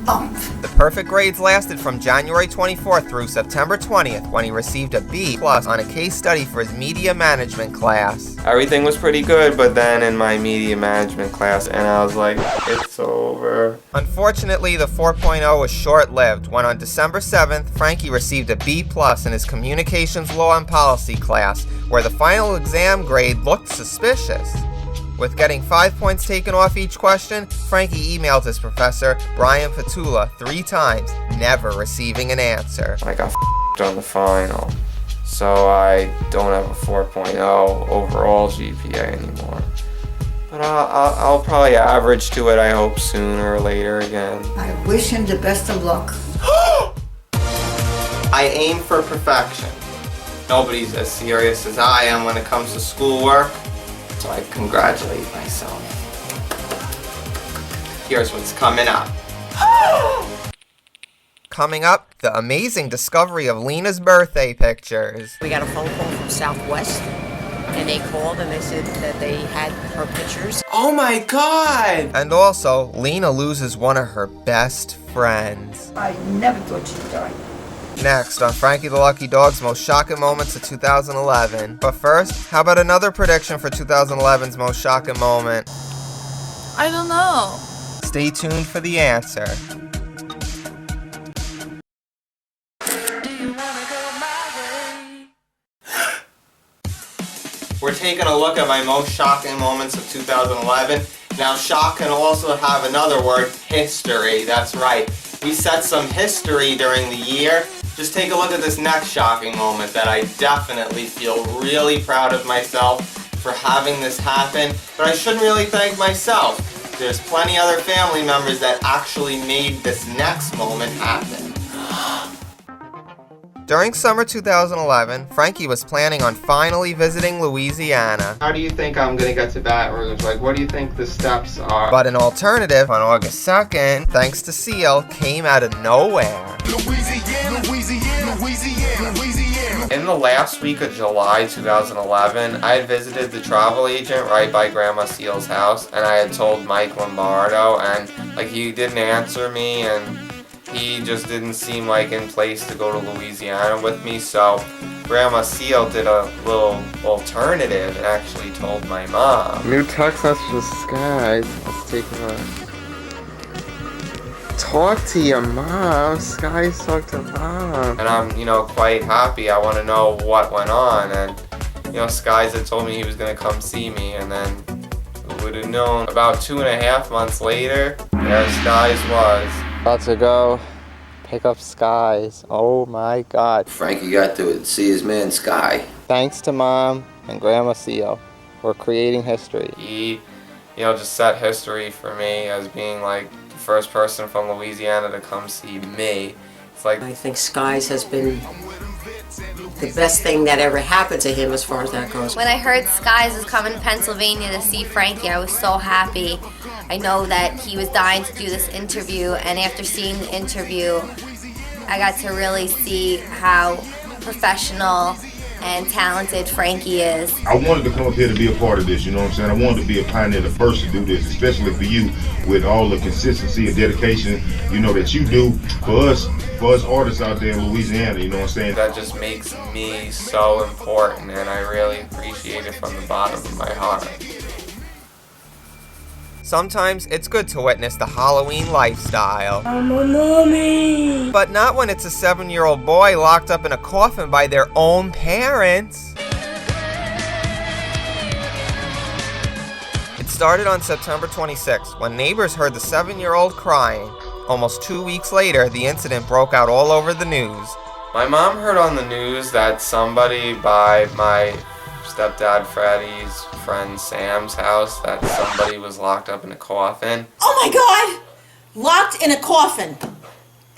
oomph. The perfect grades lasted from January 24th through September 20th, when he received a B+ on a case study for his media management class. Everything was pretty good, but then in my media management class, and I was like, it's over. Unfortunately, the 4.0 was short-lived, when on December 7th, Frankie received a B+ in his communications law and policy class, where the final exam grade looked suspicious. With getting 5 points taken off each question, Frankie emailed his professor, Brian Petula, 3 times, never receiving an answer. I got f***ed on the final, so I don't have a 4.0 overall GPA anymore. But I'll probably average to it, I hope, sooner or later again. I wish him the best of luck. I aim for perfection. Nobody's as serious as I am when it comes to schoolwork. So I congratulate myself. Here's what's coming up. Coming up, the amazing discovery of Lena's birthday pictures. We got a phone call from Southwest, and they called and they said that they had her pictures. Oh my God! And also, Lena loses one of her best friends. I never thought she'd die. Next on Frankie the Lucky Dog's most shocking moments of 2011. But first, how about another prediction for 2011's most shocking moment? I don't know. Stay tuned for the answer. We're taking a look at my most shocking moments of 2011. Now, shock can also have another word, history. That's right. We set some history during the year. Just take a look at this next shocking moment that I definitely feel really proud of myself for having this happen, but I shouldn't really thank myself. There's plenty other family members that actually made this next moment happen. During summer 2011, Frankie was planning on finally visiting Louisiana. How do you think I'm gonna get to Baton Rouge? What do you think the steps are? But an alternative on August 2nd, thanks to Seal, came out of nowhere. In the last week of July 2011, I had visited the travel agent right by Grandma Seal's house, and I had told Mike Lombardo, and he didn't answer me, and he just didn't seem in place to go to Louisiana with me, so Grandma Seal did a little alternative and actually told my mom. New text messages, guys. Let's take a look. Talk to your mom. Skies, talk to mom. And I'm, quite happy. I want to know what went on, and, Skies had told me he was going to come see me, and then who would have known? About 2.5 months later, there Skies was. About to go pick up Skies. Oh my God. Frankie got to see his man Sky. Thanks to Mom and Grandma Seal for creating history. He, just set history for me as being the first person from Louisiana to come see me. It's I think Skies has been the best thing that ever happened to him as far as that goes. When I heard Skies was coming to Pennsylvania to see Frankie, I was so happy. I know that he was dying to do this interview, and after seeing the interview, I got to really see how professional and talented Frankie is. I wanted to come up here to be a part of this, you know what I'm saying? I wanted to be a pioneer, the first to do this, especially for you, with all the consistency and dedication, that you do for us artists out there in Louisiana, you know what I'm saying? That just makes me so important, and I really appreciate it from the bottom of my heart. Sometimes it's good to witness the Halloween lifestyle. I'm a mommy. But not when it's a 7-year-old boy locked up in a coffin by their own parents. It started on September 26th when neighbors heard the 7-year-old crying. Almost 2 weeks later, the incident broke out all over the news. My mom heard on the news that somebody by my stepdad Freddie's friend Sam's house, that somebody was locked up in a coffin. Oh my God! Locked in a coffin.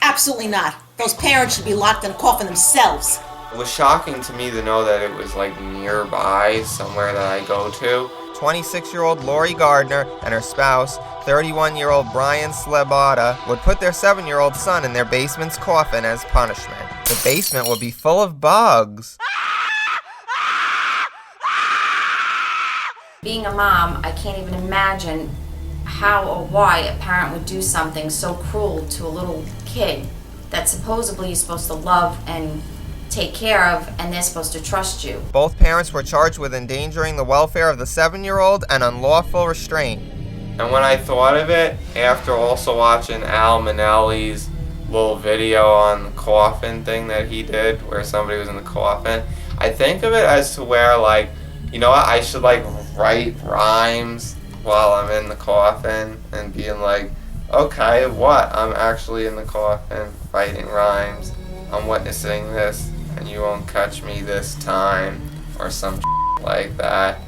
Absolutely not. Those parents should be locked in a coffin themselves. It was shocking to me to know that it was like nearby, somewhere that I go to. 26-year-old Lori Gardner and her spouse, 31-year-old Brian Sleboda, would put their 7-year-old son in their basement's coffin as punishment. The basement would be full of bugs. Being a mom, I can't even imagine how or why a parent would do something so cruel to a little kid that supposedly you're supposed to love and take care of, and they're supposed to trust you. Both parents were charged with endangering the welfare of the 7-year-old and unlawful restraint. And when I thought of it, after also watching Al Manelli's little video on the coffin thing that he did, where somebody was in the coffin, I think of it as to where, like, you know what, I should like write rhymes while I'm in the coffin and being like, okay, what? I'm actually in the coffin writing rhymes. I'm witnessing this and you won't catch me this time, or some like that.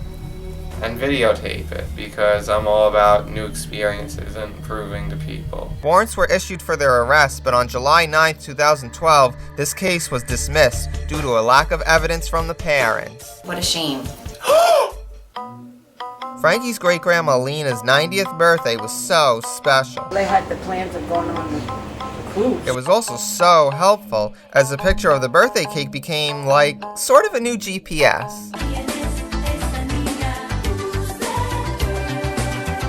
And videotape it, because I'm all about new experiences and proving to people. Warrants were issued for their arrest, but on July 9, 2012, this case was dismissed due to a lack of evidence from the parents. What a shame. Frankie's great-grandma Lena's 90th birthday was so special. They had the plans of going on the cruise. It was also so helpful, as the picture of the birthday cake became, like, sort of a new GPS.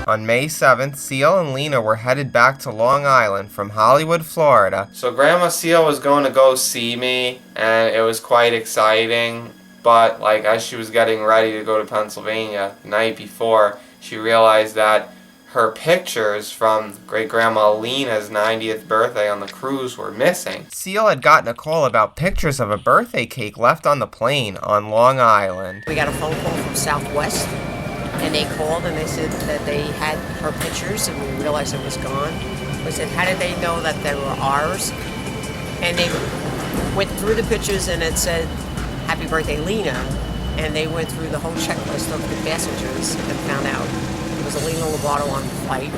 On May 7th, Seal and Lena were headed back to Long Island from Hollywood, Florida. So Grandma Seal was going to go see me, and it was quite exciting. But like as she was getting ready to go to Pennsylvania the night before, she realized that her pictures from great-grandma Lena's 90th birthday on the cruise were missing. Seal had gotten a call about pictures of a birthday cake left on the plane on Long Island. We got a phone call from Southwest, and they called and they said that they had her pictures, and we realized it was gone. We said, how did they know that they were ours? And they went through the pictures and it said, Happy Birthday, Lena. And they went through the whole checklist of the passengers and found out it was a Lena Lovato on the flight.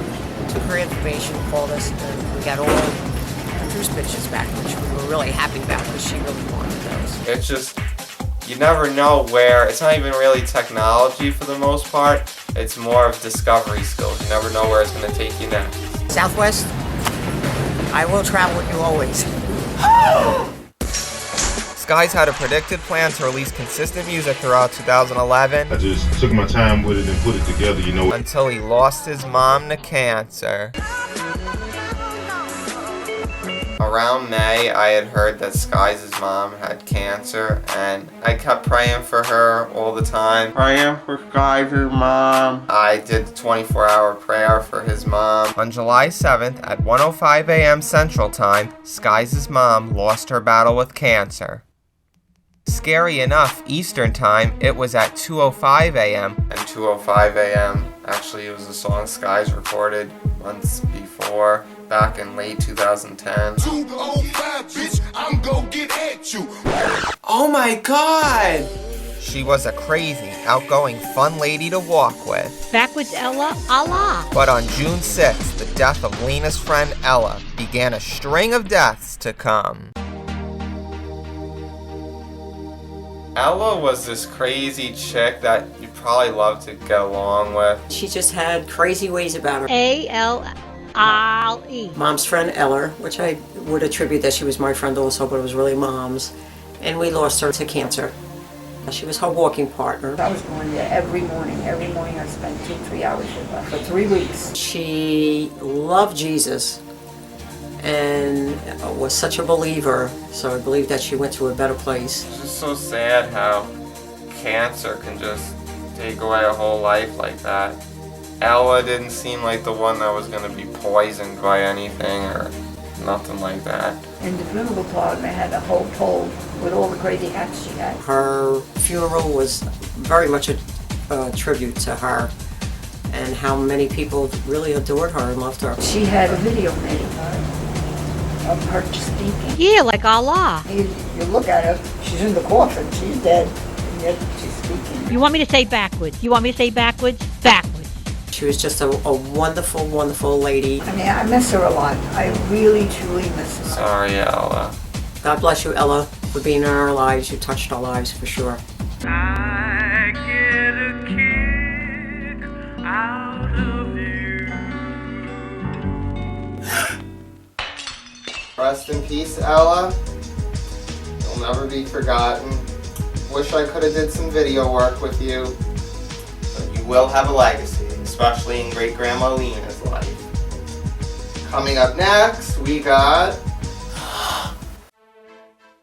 Took her information, called us, and we got all the cruise pictures back, which we were really happy about because she really wanted those. It's just, you never know where, it's not even really technology for the most part, it's more of discovery skills. You never know where it's going to take you next. Southwest, I will travel with you always. Skies had a predicted plan to release consistent music throughout 2011. I just took my time with it and put it together, you know. Until he lost his mom to cancer. Around May, I had heard that Skies' mom had cancer, and I kept praying for her all the time. Praying for Skies' mom. I did the 24-hour prayer for his mom. On July 7th at 1:05 a.m. Central Time, Skies' mom lost her battle with cancer. Scary enough, Eastern Time, it was at 2:05 a.m. And 2:05 a.m. actually it was a song Skies recorded months before, back in late 2010. 2:05, bitch, I'm gon' get at you. Oh my god! She was a crazy, outgoing, fun lady to walk with. Back with Ella, Allah. But on June 6th, the death of Lena's friend Ella began a string of deaths to come. Ella was this crazy chick that you'd probably love to get along with. She just had crazy ways about her. A-L-L-E. Mom's friend Eller, which I would attribute that she was my friend also, but it was really Mom's. And we lost her to cancer. She was her walking partner. I was going there every morning. Every morning I spent 2-3 hours with her for 3 weeks. She loved Jesus and was such a believer, so I believe that she went to a better place. It's just so sad how cancer can just take away a whole life like that. Ella didn't seem like the one that was going to be poisoned by anything or nothing like that. In the funeral parlor, they had a whole pole with all the crazy hats she had. Her funeral was very much a tribute to her and how many people really adored her and loved her. She had a video made of her just speaking. Yeah, like Allah. You look at her, she's in the coffin, she's dead, and yet she's speaking. You want me to say backwards? You want me to say backwards? Backwards. She was just a wonderful, wonderful lady. I mean, I miss her a lot. I really, truly miss her. Sorry, Ella. God bless you, Ella, for being in our lives. You touched our lives for sure. I get a kick out of you. Rest in peace, Ella. You'll never be forgotten. Wish I could have did some video work with you. But you will have a legacy, especially in Great-Grandma Lena's life. Coming up next, we got...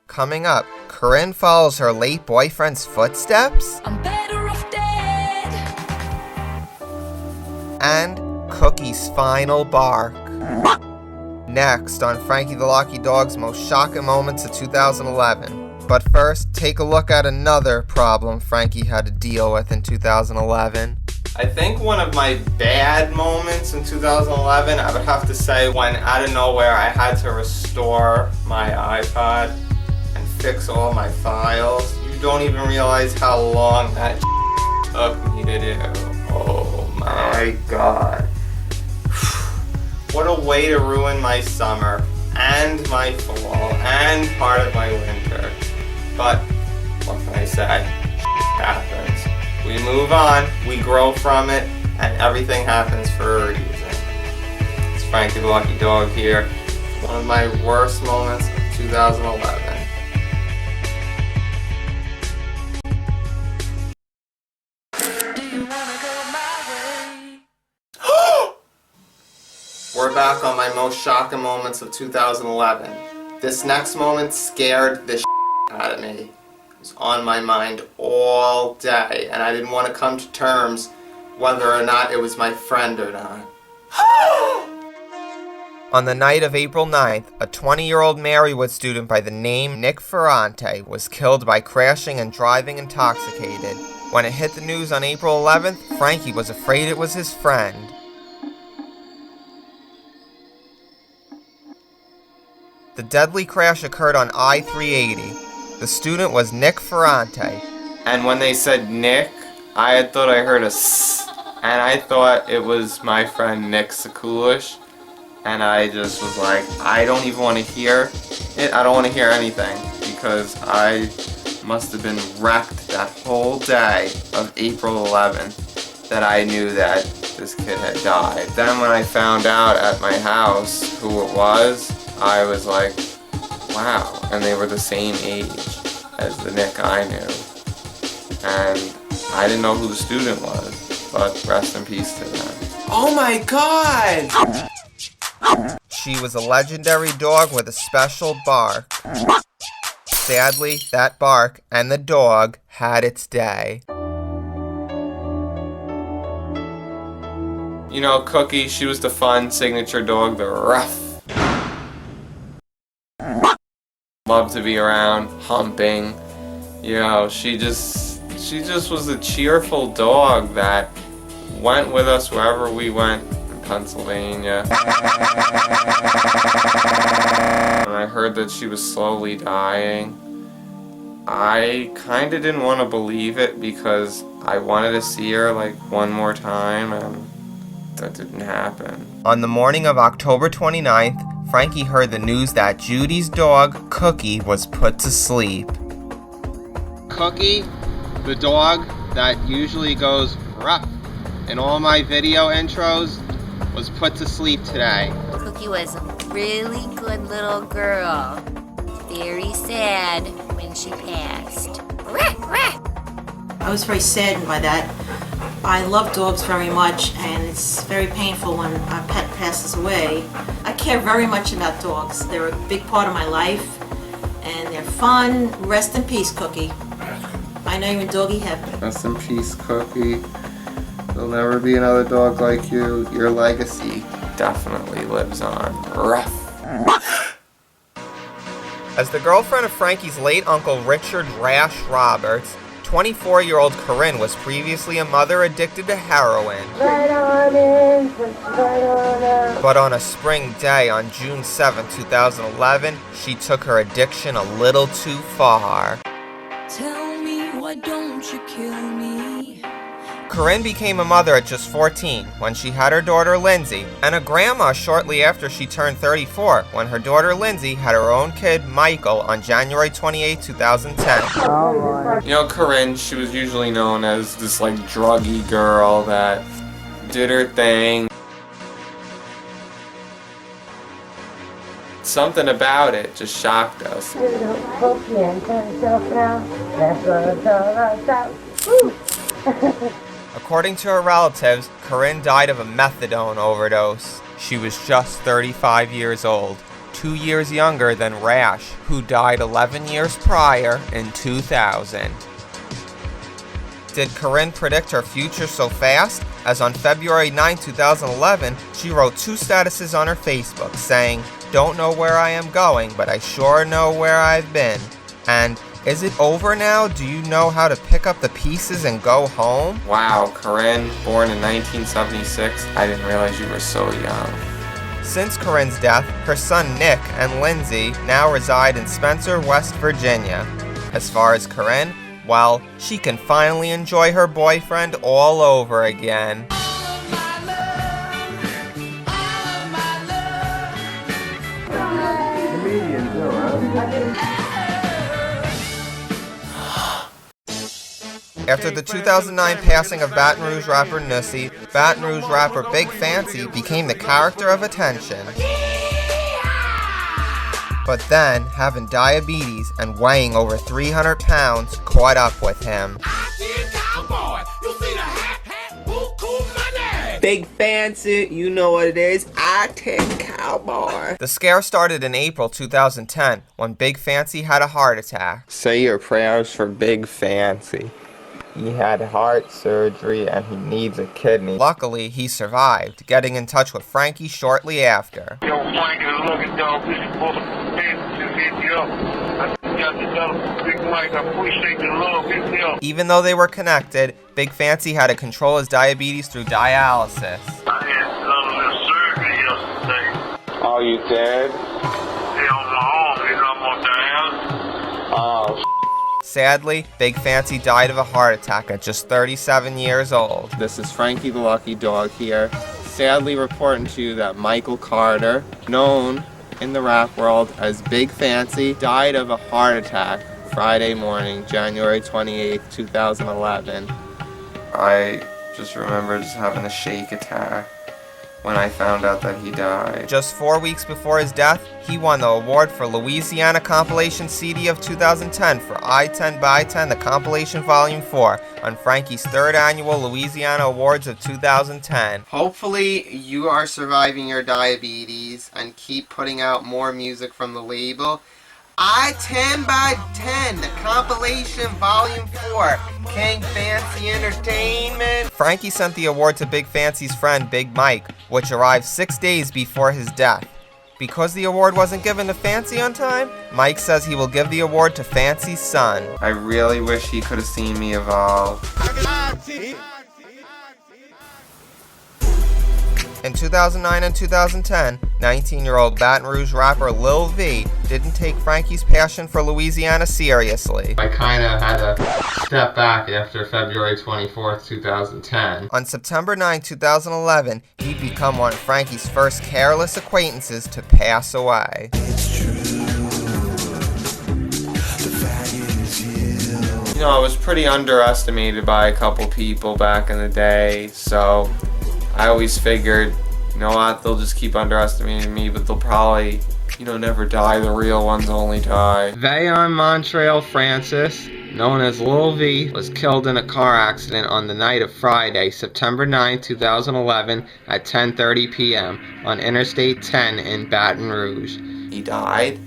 Coming up, Corinne follows her late boyfriend's footsteps? I'm better off dead. And Cookie's final bark. Next on Frankie the Lucky Dog's most shocking moments of 2011. But first, take a look at another problem Frankie had to deal with in 2011. I think one of my bad moments in 2011, I would have to say when out of nowhere I had to restore my iPod and fix all my files. You don't even realize how long that took me to do. Oh my god. What a way to ruin my summer, and my fall, and part of my winter. But, what can I say? Happens. We move on, we grow from it, and everything happens for a reason. It's Frankie the Lucky Dog here. One of my worst moments of 2011. We're back on my most shocking moments of 2011. This next moment scared the out of me. It was on my mind all day, and I didn't want to come to terms whether or not it was my friend or not. On the night of April 9th, a 20-year-old Marywood student by the name Nick Ferrante was killed by crashing and driving intoxicated. When it hit the news on April 11th, Frankie was afraid it was his friend. The deadly crash occurred on I-380. The student was Nick Ferrante. And when they said Nick, I thought I heard a S, and I thought it was my friend Nick Sekulish. And I just was like, I don't even want to hear it. I don't want to hear anything, because I must have been wrecked that whole day of April 11th that I knew that this kid had died. Then when I found out at my house who it was, I was like, wow. And they were the same age as the Nick I knew. And I didn't know who the student was, but rest in peace to them. Oh my god! She was a legendary dog with a special bark. Sadly, that bark and the dog had its day. You know, Cookie, she was the fun signature dog, the rough. Loved to be around, humping. You know, she just was a cheerful dog that went with us wherever we went in Pennsylvania. When I heard that she was slowly dying, I kind of didn't want to believe it because I wanted to see her like one more time, and that didn't happen. On the morning of October 29th, Frankie heard the news that Judy's dog, Cookie, was put to sleep. Cookie, the dog that usually goes rough in all my video intros, was put to sleep today. Cookie was a really good little girl. Very sad when she passed. I was very saddened by that. I love dogs very much, and it's very painful when a pet passes away. I care very much about dogs. They're a big part of my life, and they're fun. Rest in peace, Cookie. I know you're in doggy heaven. Rest in peace, Cookie. There'll never be another dog like you. Your legacy definitely lives on. Ruff. As the girlfriend of Frankie's late uncle Richard Rash Roberts, 24-year-old Corinne was previously a mother addicted to heroin. Right on in, right on out. But on a spring day on June 7, 2011, she took her addiction a little too far. Tell me, why don't you kill me? Corinne became a mother at just 14 when she had her daughter Lindsay, and a grandma shortly after she turned 34 when her daughter Lindsay had her own kid Michael on January 28, 2010. You know, Corinne, she was usually known as this like druggy girl that did her thing. Something about it just shocked us. According to her relatives, Corinne died of a methadone overdose. She was just 35 years old, 2 years younger than Rash, who died 11 years prior in 2000. Did Corinne predict her future so fast? As on February 9, 2011, she wrote 2 statuses on her Facebook saying, "Don't know where I am going, but I sure know where I've been." And, "Is it over now? Do you know how to pick up the pieces and go home?" Wow, Corinne, born in 1976. I didn't realize you were so young. Since Corinne's death, her son Nick and Lindsay now reside in Spencer, West Virginia. As far as Corinne, well, she can finally enjoy her boyfriend all over again. After the 2009 passing of Baton Rouge rapper Nussie, Baton Rouge rapper Big Fancy became the character of attention. But then, having diabetes and weighing over 300 pounds caught up with him. Big Fancy, you know what it is, I-10 Cowboy. The scare started in April 2010 when Big Fancy had a heart attack. Say your prayers for Big Fancy. He had heart surgery and he needs a kidney. Luckily, he survived, getting in touch with Frankie shortly after. Yo, Frankie, look at dog. This is for the fans to hit you up. I got to tell Big Mike, I appreciate the love. Hit me up. Even though they were connected, Big Fancy had to control his diabetes through dialysis. I had a little surgery yesterday. Oh, you did? Hey, on my arm, you know, I'm on dialysis. Oh, sadly, Big Fancy died of a heart attack at just 37 years old. This is Frankie the Lucky Dog here, sadly reporting to you that Michael Carter, known in the rap world as Big Fancy, died of a heart attack Friday morning, January 28, 2011. I just remember just having a shake attack when I found out that he died. Just 4 weeks before his death, he won the award for Louisiana Compilation CD of 2010 for I-10 by 10, the compilation volume 4, on Frankie's 3rd annual Louisiana Awards of 2010. Hopefully you are surviving your diabetes and keep putting out more music from the label. I-10 by 10, the compilation volume 4, King Fancy Entertainment. Frankie sent the award to Big Fancy's friend Big Mike, which arrived 6 days before his death. Because the award wasn't given to Fancy on time, Mike says he will give the award to Fancy's son. I really wish he could have seen me evolve. In 2009 and 2010, 19-year-old Baton Rouge rapper Lil V didn't take Frankie's passion for Louisiana seriously. I kinda had to step back after February 24th, 2010. On September 9, 2011, he'd become one of Frankie's first careless acquaintances to pass away. You know, I was pretty underestimated by a couple people back in the day, so I always figured, you know what, they'll just keep underestimating me, but they'll probably, you know, never die. The real ones only die. Vayon Montreal Francis, known as Lil V, was killed in a car accident on the night of Friday, September 9, 2011 at 10:30 p.m. on Interstate 10 in Baton Rouge. He died,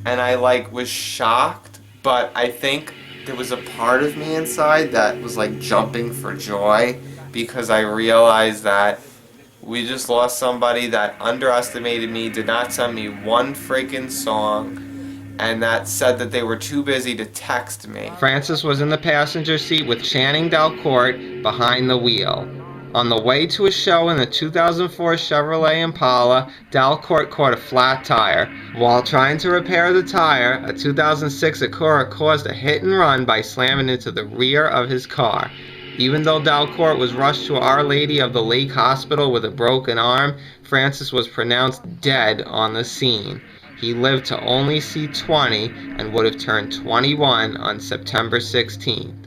and I was shocked, but I think there was a part of me inside that was jumping for joy. because I realized that we just lost somebody that underestimated me, did not send me one freaking song, and that said that they were too busy to text me. Francis was in the passenger seat with Channing Delcourt behind the wheel. On the way to a show in the 2004 Chevrolet Impala, Delcourt caught a flat tire. While trying to repair the tire, a 2006 Acura caused a hit and run by slamming into the rear of his car. Even though Delcourt was rushed to Our Lady of the Lake Hospital with a broken arm, Francis was pronounced dead on the scene. He lived to only see 20 and would have turned 21 on September 16th.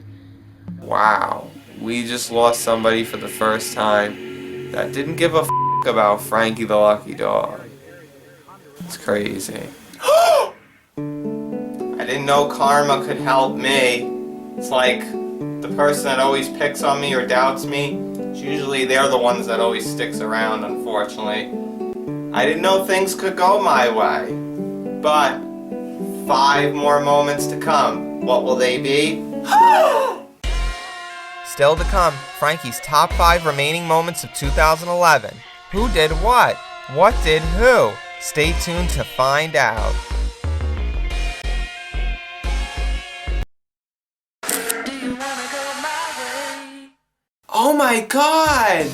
Wow, we just lost somebody for the first time that didn't give a f*** about Frankie the Lucky Dog. It's crazy. I didn't know karma could help me. It's like the person that always picks on me or doubts me, usually they're the ones that always sticks around, unfortunately. I didn't know things could go my way. But 5 more moments to come. What will they be? Still to come, Frankie's top 5 remaining moments of 2011. Who did what? What did who? Stay tuned to find out. Oh my god!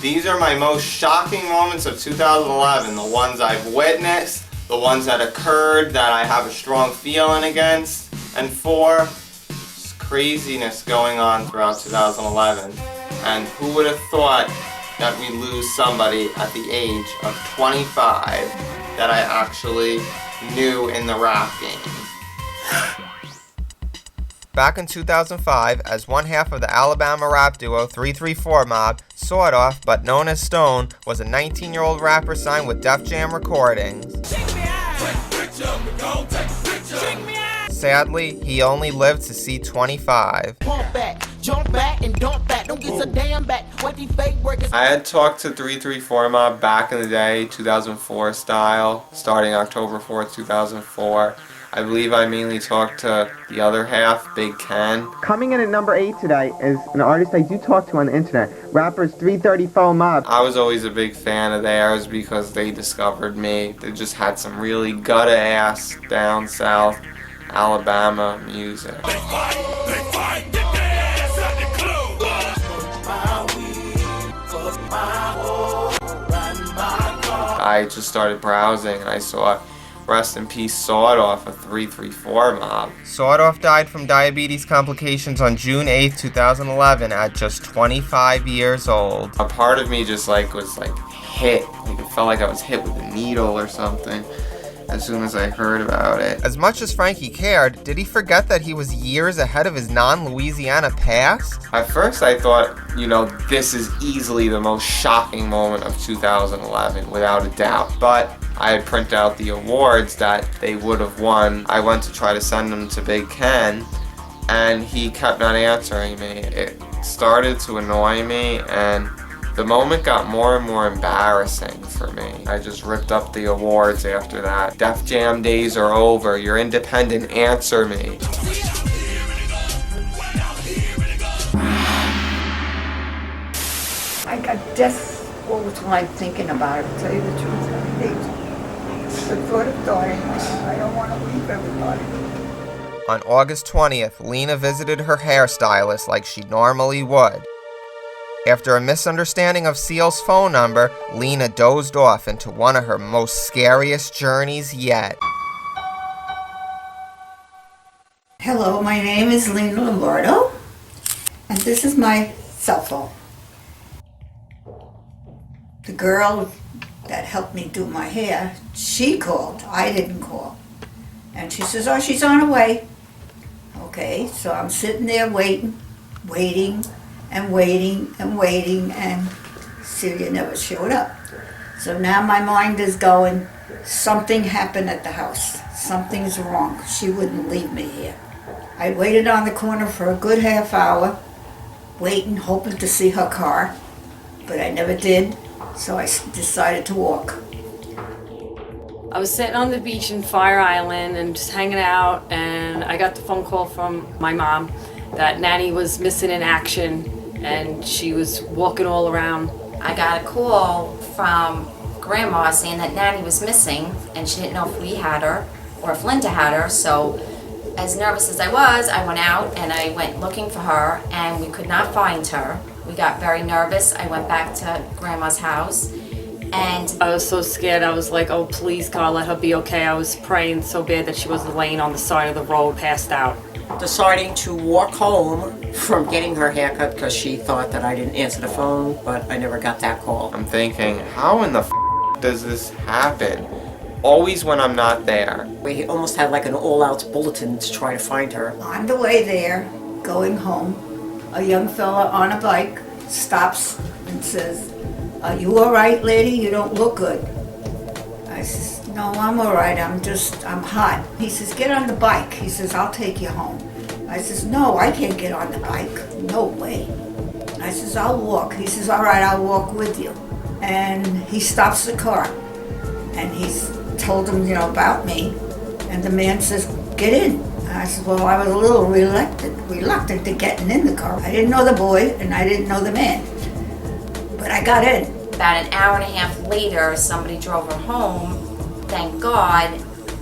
These are my most shocking moments of 2011. The ones I've witnessed, the ones that occurred that I have a strong feeling against, and 4, just craziness going on throughout 2011. And who would have thought that we lose somebody at the age of 25 that I actually knew in the rap game? Back in 2005, as one half of the Alabama rap duo 334 Mob, sort of, but known as Stone, was a 19-year-old rapper signed with Def Jam Recordings. Sadly, he only lived to see 25. I had talked to 334 Mob back in the day, 2004 style, starting October 4th, 2004. I believe I mainly talked to the other half, Big Ken. Coming in at number 8 today is an artist I do talk to on the internet, rappers 334 Mob. I was always a big fan of theirs because they discovered me. They just had some really gutter-ass, down south, Alabama music. I just started browsing and I saw Rest in Peace Sawed Off of 334 Mob. Sawed Off died from diabetes complications on June 8th, 2011 at just 25 years old. A part of me just was hit. It felt like I was hit with a needle or something as soon as I heard about it. As much as Frankie cared, did he forget that he was years ahead of his non-Louisiana past? At first I thought, this is easily the most shocking moment of 2011, without a doubt. But I had printed out the awards that they would have won. I went to try to send them to Big Ken, and he kept not answering me. It started to annoy me, and the moment got more and more embarrassing for me. I just ripped up the awards after that. Def Jam days are over. You're independent. Answer me. I got just all the time thinking about it, to tell you the truth. The thought of dying, I don't want to leave everybody. On August 20th, Lena visited her hairstylist like she normally would. After a misunderstanding of Seal's phone number, Lena dozed off into one of her most scariest journeys yet. Hello, my name is Lena Lombardo, and this is my cell phone. The girl that helped me do my hair, she called. I didn't call. And she says, oh, she's on her way. Okay, so I'm sitting there waiting, and Celia never showed up. So now my mind is going, something happened at the house. Something's wrong. She wouldn't leave me here. I waited on the corner for a good half hour, waiting, hoping to see her car, but I never did, so I decided to walk. I was sitting on the beach in Fire Island and just hanging out, and I got the phone call from my mom that Nanny was missing in action and she was walking all around. I got a call from Grandma saying that Nanny was missing, and she didn't know if we had her or if Linda had her. So as nervous as I was, I went out and I went looking for her, and we could not find her. We got very nervous. I went back to Grandma's house, and I was so scared. I was like, oh, please, God, let her be okay. I was praying so bad that she wasn't laying on the side of the road, passed out. Deciding to walk home from getting her haircut because she thought that I didn't answer the phone, but I never got that call. I'm thinking, how in the does this happen? Always when I'm not there. We almost had like an all-out bulletin to try to find her. On the way there, going home, a young fella on a bike stops and says, "Are you all right, lady? You don't look good." I says, "No, I'm all right. I'm hot." He says, "Get on the bike." He says, "I'll take you home." I says, "No, I can't get on the bike. No way." I says, "I'll walk." He says, "All right, I'll walk with you." And he stops the car, and he's told him, about me. And the man says, "Get in." And I said, well, I was a little reluctant to getting in the car. I didn't know the boy, and I didn't know the man. But I got in. about an hour and a half later, somebody drove her home, thank God,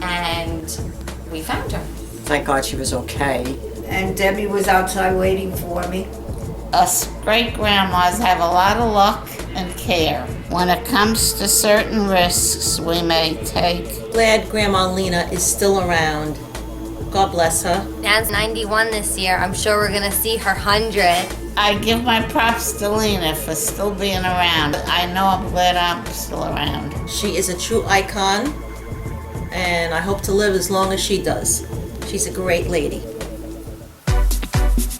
and we found her. Thank God she was okay. And Debbie was outside waiting for me. Us great-grandmas have a lot of luck and care. When it comes to certain risks we may take. Glad Grandma Lena is still around. God bless her. Nan's 91 this year. I'm sure we're gonna see her 100. I give my props to Lena for still being around. I know I'm glad I'm still around. She is a true icon, and I hope to live as long as she does. She's a great lady.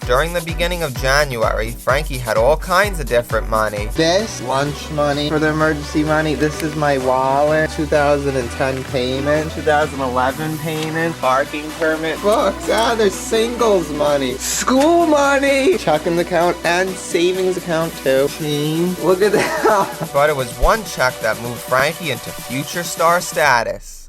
During the beginning of January, Frankie had all kinds of different money. This, lunch money for the emergency money. This is my wallet. 2010 payment, 2011 payment, parking permit, books. There's singles money, school money, checking account, and savings account too. Look at that. But it was one check that moved Frankie into future star status.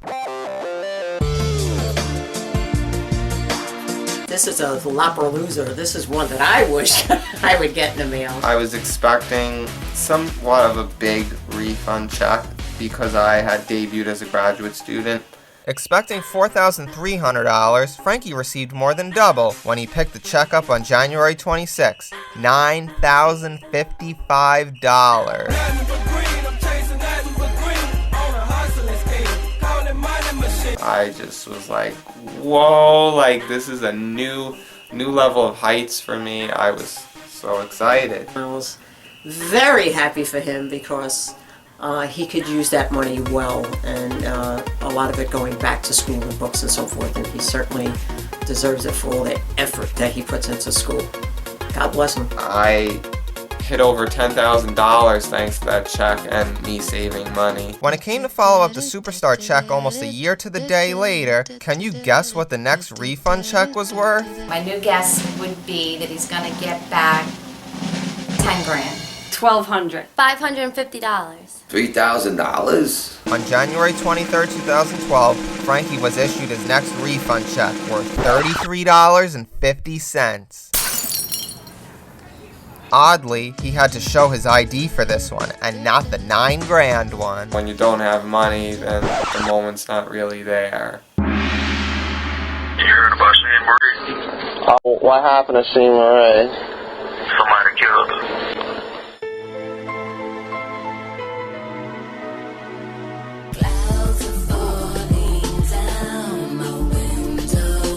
This is a lapper loser. This is one that I wish I would get in the mail. I was expecting somewhat of a big refund check because I had debuted as a graduate student. Expecting $4,300, Frankie received more than double when he picked the check up on January 26, $9,055. I just was like, whoa, like this is a new level of heights for me. I was so excited. I was very happy for him because he could use that money well, and a lot of it going back to school and books and so forth, and he certainly deserves it for all the effort that he puts into school. God bless him. I hit over $10,000 thanks to that check and me saving money. When it came to follow up the Superstar check almost a year to the day later, can you guess what the next refund check was worth? My new guess would be that he's gonna get back 10 grand. $1,200. $550. $3,000? On January 23, 2012, Frankie was issued his next refund check worth $33.50. Oddly, he had to show his ID for this one, and not the $9 grand one. When you don't have money, then the moment's not really there. You heard about Shane Marie? What happened to Shane Marie? Somebody killed her.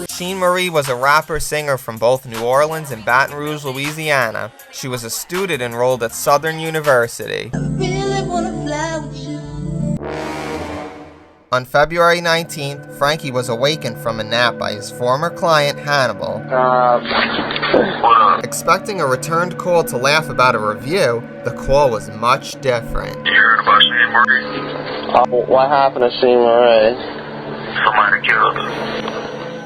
Sheen Marie was a rapper-singer from both New Orleans and Baton Rouge, Louisiana. She was a student enrolled at Southern University. On February 19th, Frankie was awakened from a nap by his former client, Hannibal. Expecting a returned call to laugh about a review, the call was much different. You heard about Shane Marie? What happened to Sheen Marie? Somebody killed her.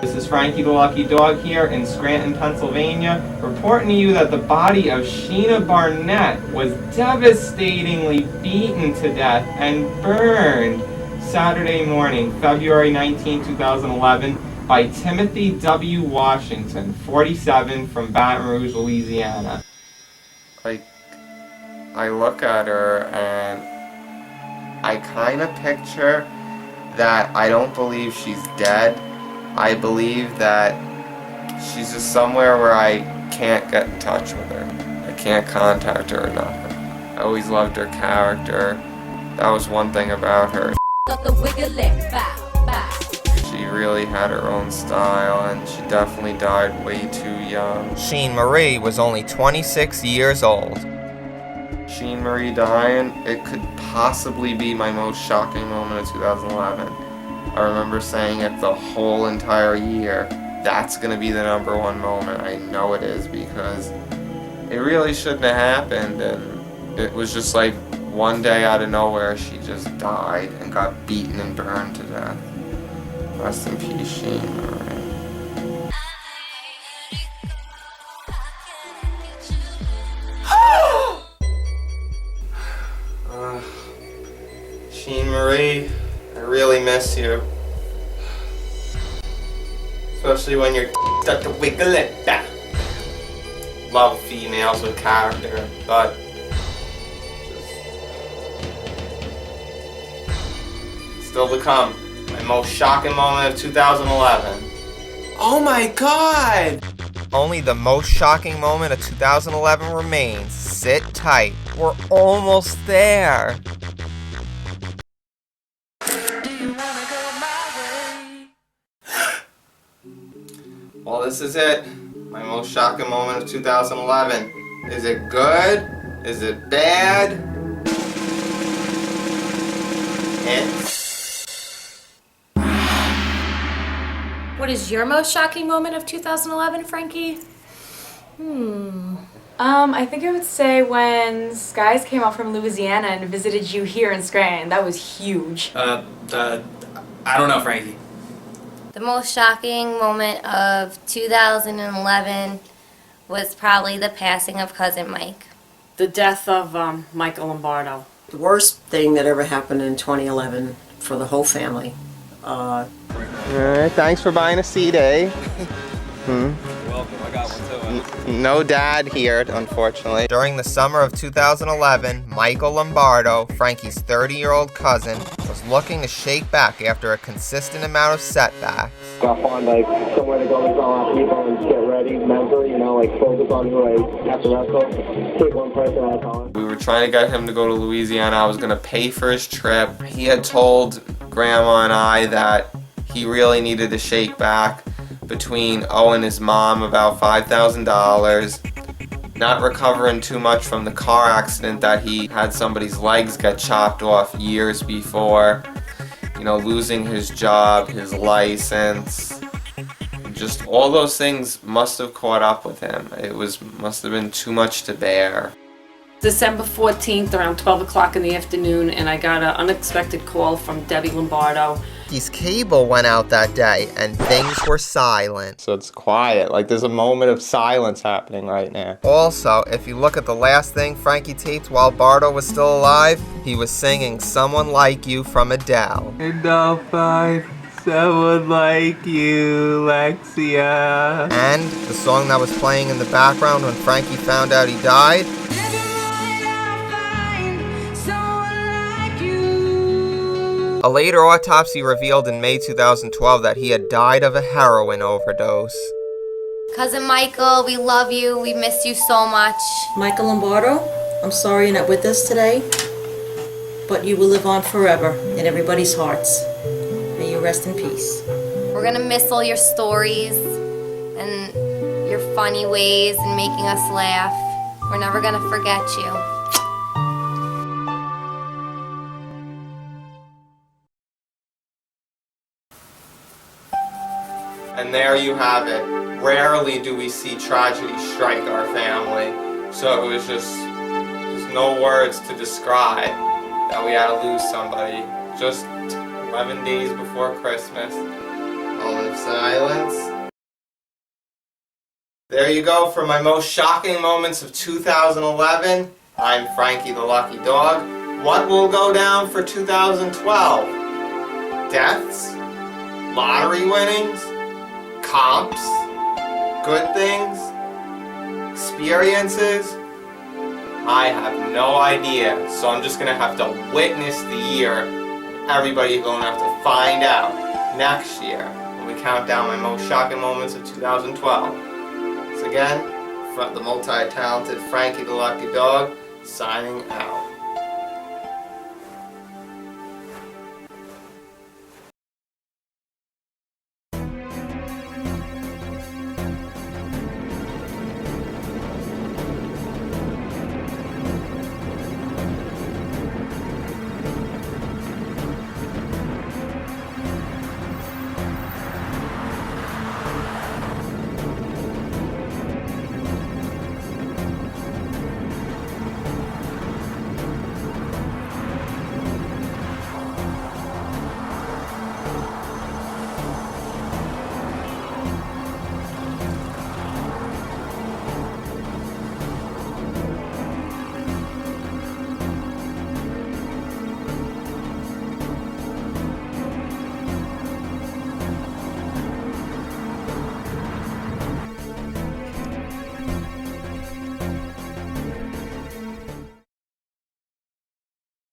This is Frankie the Lucky Dog here in Scranton, Pennsylvania, reporting to you that the body of Sheena Barnett was devastatingly beaten to death and burned Saturday morning, February 19, 2011, by Timothy W. Washington, 47, from Baton Rouge, Louisiana. like, I look at her and I kind of picture that I don't believe she's dead. I believe that she's just somewhere where I can't get in touch with her. I can't contact her or nothing. I always loved her character. That was one thing about her. She really had her own style, and she definitely died way too young. Sheen Marie was only 26 years old. Sheen Marie dying, it could possibly be my most shocking moment of 2011. I remember saying it the whole entire year. That's gonna be the #1 moment. I know it is, because it really shouldn't have happened, and it was just like one day out of nowhere she just died and got beaten and burned to death. Rest in peace, Sheen Marie. Sheen Marie, I really miss you. Especially when you're start to wiggle it back. Love females with character, but still to come. My most shocking moment of 2011. Oh my god! Only the most shocking moment of 2011 remains. Sit tight. We're almost there. Well, this is it. My most shocking moment of 2011. Is it good? Is it bad? What is your most shocking moment of 2011, Frankie? I think I would say when Skies came out from Louisiana and visited you here in Scranton. That was huge. I don't know, Frankie. The most shocking moment of 2011 was probably the passing of Cousin Mike. The death of Michael Lombardo. The worst thing that ever happened in 2011 for the whole family. Alright, thanks for buying a CD. You're welcome, I got one too. No dad here, unfortunately. During the summer of 2011, Michael Lombardo, Frankie's 30-year-old cousin, was looking to shake back after a consistent amount of setbacks. Gotta find like somewhere to go with all our people and get ready mentally, like focus on who I have to wrestle. Take one person at a time. We were trying to get him to go to Louisiana. I was gonna pay for his trip. He had told Grandma and I that he really needed to shake back between owing his mom about $5,000, not recovering too much from the car accident that he had somebody's legs get chopped off years before, losing his job, his license, just all those things must have caught up with him. It must have been too much to bear. December 14th around 12 o'clock in the afternoon, and I got an unexpected call from Debbie Lombardo. His cable went out that day and things were silent. So it's quiet, like there's a moment of silence happening right now. Also, if you look at the last thing Frankie taped while Bardo was still alive, he was singing Someone Like You from Adele. And I'll find someone like you, Lexia. And the song that was playing in the background when Frankie found out he died. A later autopsy revealed in May 2012 that he had died of a heroin overdose. Cousin Michael, we love you. We miss you so much. Michael Lombardo, I'm sorry you're not with us today, but you will live on forever in everybody's hearts. May you rest in peace. We're gonna miss all your stories and your funny ways and making us laugh. We're never gonna forget you. And there you have it. Rarely do we see tragedy strike our family. So it was just no words to describe that we had to lose somebody. Just 11 days before Christmas. Moment of silence. There you go for my most shocking moments of 2011. I'm Frankie the Lucky Dog. What will go down for 2012? Deaths? Lottery winnings? Comps, good things, experiences, I have no idea. So I'm just gonna have to witness the year. Everybody's gonna have to find out next year when we count down my most shocking moments of 2012. So again, the multi-talented Frankie the Lucky Dog, signing out.